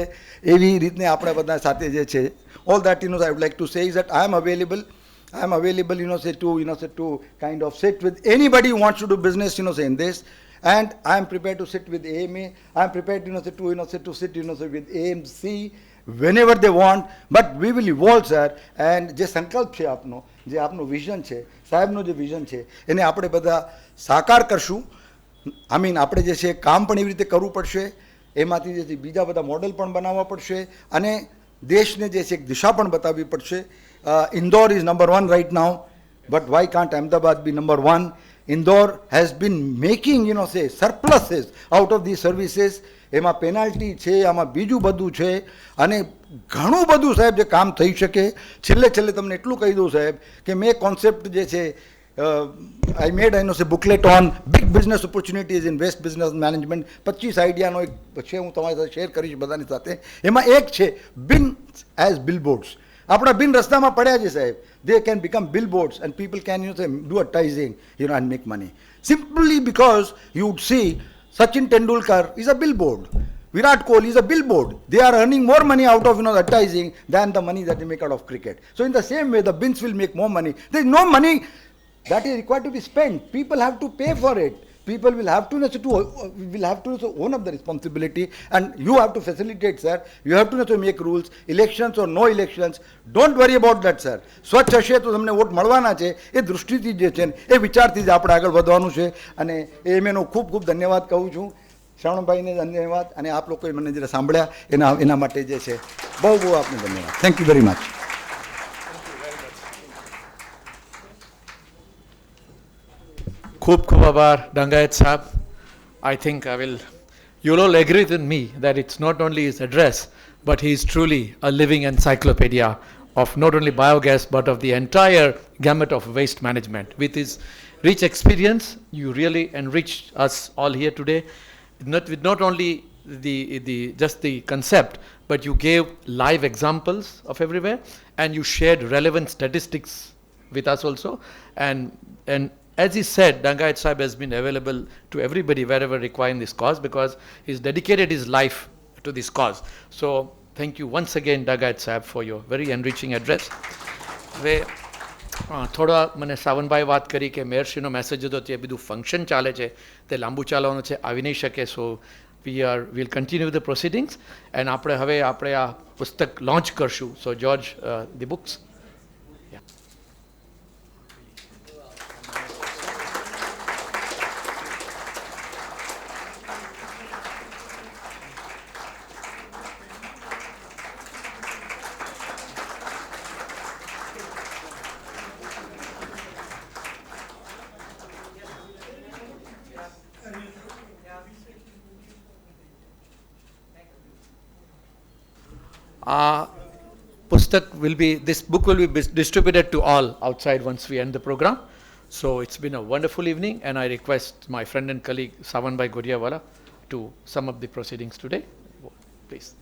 એવી રીતને આપણે બધા સાથે જે છે, all that I would like to say is that I am available, to kind of sit with anybody who wants to do business, in this. And I am prepared to sit with AMA. I am prepared, to sit, with AMC whenever they want. But we will evolve, sir. And જે સંકલ્પ છે આપનો, જે આપનો vision છે, સાહેબનો જે vision છે, એને આપણે બધા સાકાર કરશું. આપણે જે છે કામ પણ એવી રીતે કરવું પડશે. એમાંથી જે છે બીજા બધા મોડલ પણ બનાવવા પડશે અને દેશને જે છે એક દિશા પણ બતાવવી પડશે. Indore is number 1 right now, but why can't Ahmedabad be number 1? Indore has been making, surpluses out of these services. એમાં પેનાલ્ટી છે, આમાં બીજું બધું છે અને ઘણું બધું સાહેબ જે કામ થઈ શકે. છેલ્લે તમને એટલું કહી દઉં સાહેબ કે મેં કોન્સેપ્ટ જે છે, I made booklet on big business opportunities in West Business Management. 25 આઈડિયાનો એક છે, હું તમારી સાથે શેર કરીશ બધાની સાથે. એમાં એક છે બિન એઝ બિલબોર્ડ્સ. આપણા બિન રસ્તામાં પડ્યા છે સાહેબ. They can become billboards and people can do advertising, and make money. Simply because you would see Sachin Tendulkar is a billboard. Virat Kohli is a billboard. They are earning more money out of advertising than the money that they make out of cricket. So in the same way, the bins will make more money. There is no money that is required to be spent. People have to pay for it. People will have to own up the responsibility, and you have to facilitate, sir. You have to make rules, elections or no elections. Don't worry about that, sir. સ્વચ્છ હશે તો તમને vote મળવાના છે. એ દૃષ્ટિથી જે છે એ વિચારથી જ આપણે આગળ વધવાનું છે. અને એ મેં ખૂબ ખૂબ ધન્યવાદ કહું છું. શ્રવણભાઈને ધન્યવાદ, અને આપ લોકોએ મને જરા સાંભળ્યા એના માટે જે છે બહુ આપને ધન્યવાદ. Thank you very much.
ખૂબ આભાર Dangayat Saab. I think you'll all agree with me that it's not only his address, but he is truly a living encyclopedia of not only biogas, but of the entire gamut of waste management. With his rich experience, you really enriched us all here today, not only just the concept, but you gave live examples of everywhere, and you shared relevant statistics with us also. And as he said, Dangayat Sahib has been available to everybody wherever requiring this cause, because he's dedicated his life to this cause. So thank you once again, Dangayat Sahib, for your very enriching address. હવે થોડા મને સાવનભાઈ વાત કરી કે મેયરશ્રીનો message હતો તે બધું function ચાલે છે તે લાંબુ ચાલવાનું છે, આવી નહીં શકે. સો we'll continue the proceedings, and હવે આપણે આ પુસ્તક લોન્ચ કરશું. સો George, the books. This book will be distributed to all outside once we end the program. So it's been a wonderful evening, and I request my friend and colleague Savanbhai Godiawala to sum up the proceedings today. Please.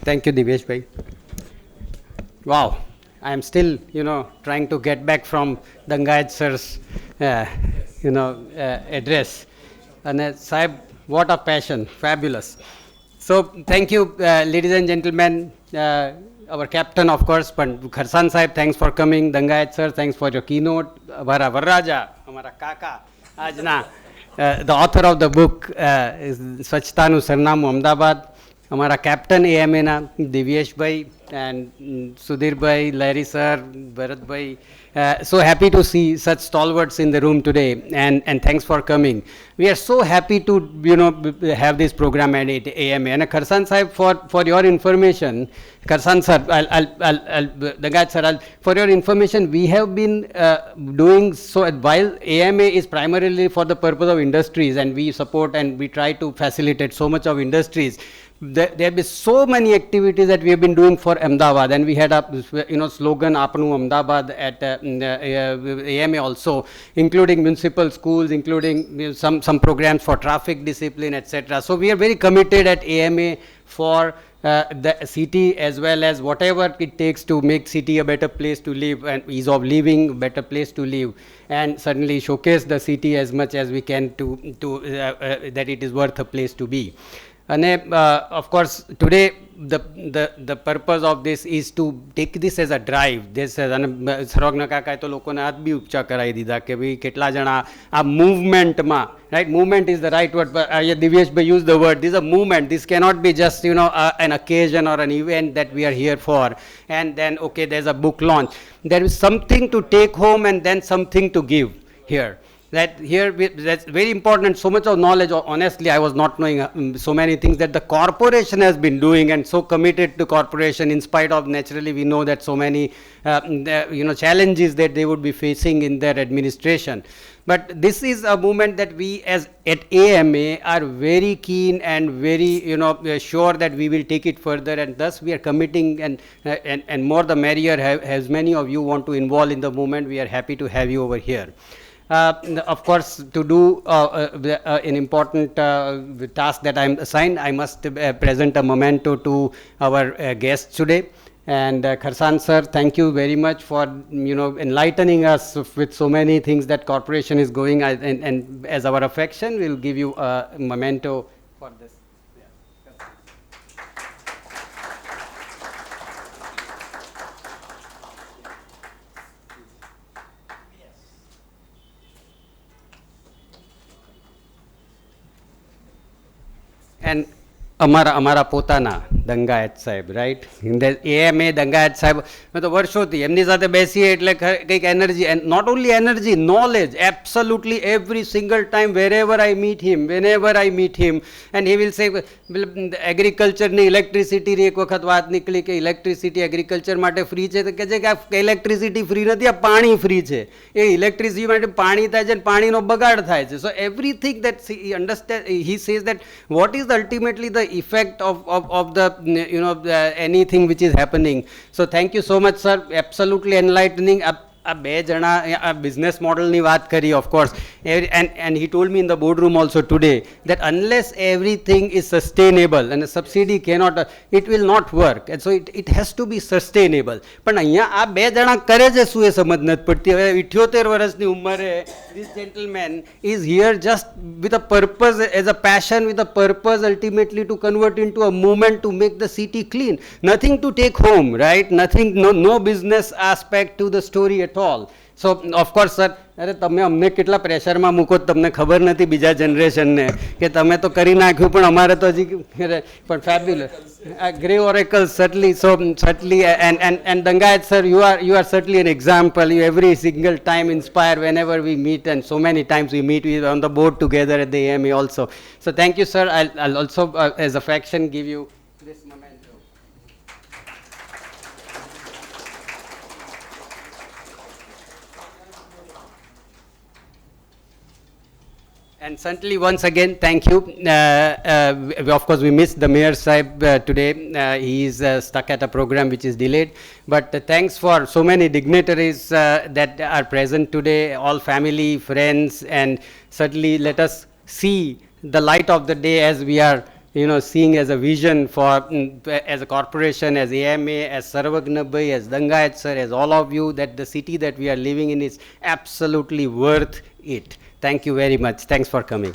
Thank you, Divesh bhai. Wow, I am still, trying to get back from Dangayat sir's, address. And Sahib, what a passion, fabulous. So thank you, ladies and gentlemen. Our captain, of course, but Kharsan Sahib, thanks for coming. Dangayat sir, thanks for your keynote. Amara Varraja, Amara Kaka, Ajna, the author of the book is Swachhatanu, Sarnamu, Amdavad. Amara captain AMA na Divyesh bhai and Sudhir bhai, Larry sir, Bharat bhai. So happy to see such stalwarts in the room today, and thanks for coming. We are so happy to have this program at AMA. And Kharsan Sahib, for your information, Kharsan sir, Dagat sir, for your information, we have been doing so while AMA is primarily for the purpose of industries, and we support and we try to facilitate so much of industries. There have been so many activities that we have been doing for Amdavad, and we had a slogan Apnu Amdavad at AMA also, including municipal schools, including some programs for traffic discipline, etc. So we are very committed at AMA for the city, as well as whatever it takes to make city a better place to live and ease of living, better place to live, and certainly showcase the city as much as we can to that it is worth a place to be. And of course, today the purpose of this is to take this as a drive. This as Sarvagna કાકાએ તો લોકોને હાથ બી ઉપચા કરાવી દીધા કે ભાઈ કેટલા જણા આ મૂવમેન્ટમાં, right? Movement is the right word, but Divyesh bhai used the word. This is a movement. This cannot be just an occasion or an event that we are here for, and then okay, there's a book launch. There is something to take home and then something to give here. That here, that's very important. So much of knowledge, honestly, I was not knowing so many things that the corporation has been doing, and so committed to corporation in spite of, naturally, we know that so many, challenges that they would be facing in their administration. But this is a movement that we as at AMA are very keen and very, sure that we will take it further, and thus we are committing, and more the merrier. As many of you want to involve in the movement, we are happy to have you over here. Of course, to do an important task that I am assigned, I must present a memento to our guests today. And Kharsan sir, thank you very much for enlightening us with so many things that corporation is going, and as our affection, we will give you a memento for this. And અમારા પોતાના દંગાયત સાહેબ, right? AMA દંગાયત સાહેબ, મેં તો વર્ષોથી એમની સાથે બેસીએ એટલે કંઈક energy, and not only energy, knowledge, absolutely every single time wherever I meet him, whenever I meet him, and he will say એગ્રીકલ્ચરની ઇલેક્ટ્રિસિટીની એક વખત વાત નીકળી કે ઇલેક્ટ્રિસિટી એગ્રીકલ્ચર માટે ફ્રી છે, તો કહે છે કે આ ઇલેક્ટ્રિસિટી ફ્રી નથી, આ પાણી ફ્રી છે. એ ઇલેક્ટ્રિસિટી માટે પાણી થાય છે અને પાણીનો બગાડ થાય છે. સો everything that he understand, he says that what is ultimately the effect of the anything which is happening. So thank you so much sir, absolutely enlightening. આ બે જણા આ બિઝનેસ મોડલની વાત કરી, of course, and he told me in the boardroom also today that unless everything is sustainable, and a subsidy cannot, it will not work, and so it has to be sustainable. પણ અહીંયા આ બે જણા કરે છે શું, એ સમજ નથી પડતી. હવે 78 વર્ષની ઉંમરે this gentleman is here just with a purpose, as a passion, with a purpose ultimately to convert into a movement to make the city clean. Nothing to take home, right? Nothing, no business aspect to the story at all. So of course sir, અરે તમે અમને કેટલા પ્રેશરમાં મૂકો, તમને ખબર નથી બીજા જનરેશનને કે તમે તો કરી નાખ્યું, પણ અમારે તો હજી પણ fabulous grey Oracle, certainly. So certainly, and Dangayat sir, you are certainly an example. You every single time inspire whenever we meet, and so many times we meet, we on the board together at the AMA also. So thank you sir. I'll also as affection give you this memento. And certainly once again, thank you. Of course, we missed the Mayor Sahib today. He is stuck at a program which is delayed. But thanks for so many dignitaries that are present today, all family, friends, and certainly let us see the light of the day as we are seeing as a vision for, as a corporation, as AMA, as Sarvagna bhai, as Dangayat sir, as all of you, that the city that we are living in is absolutely worth it. Thank you very much. Thanks for coming.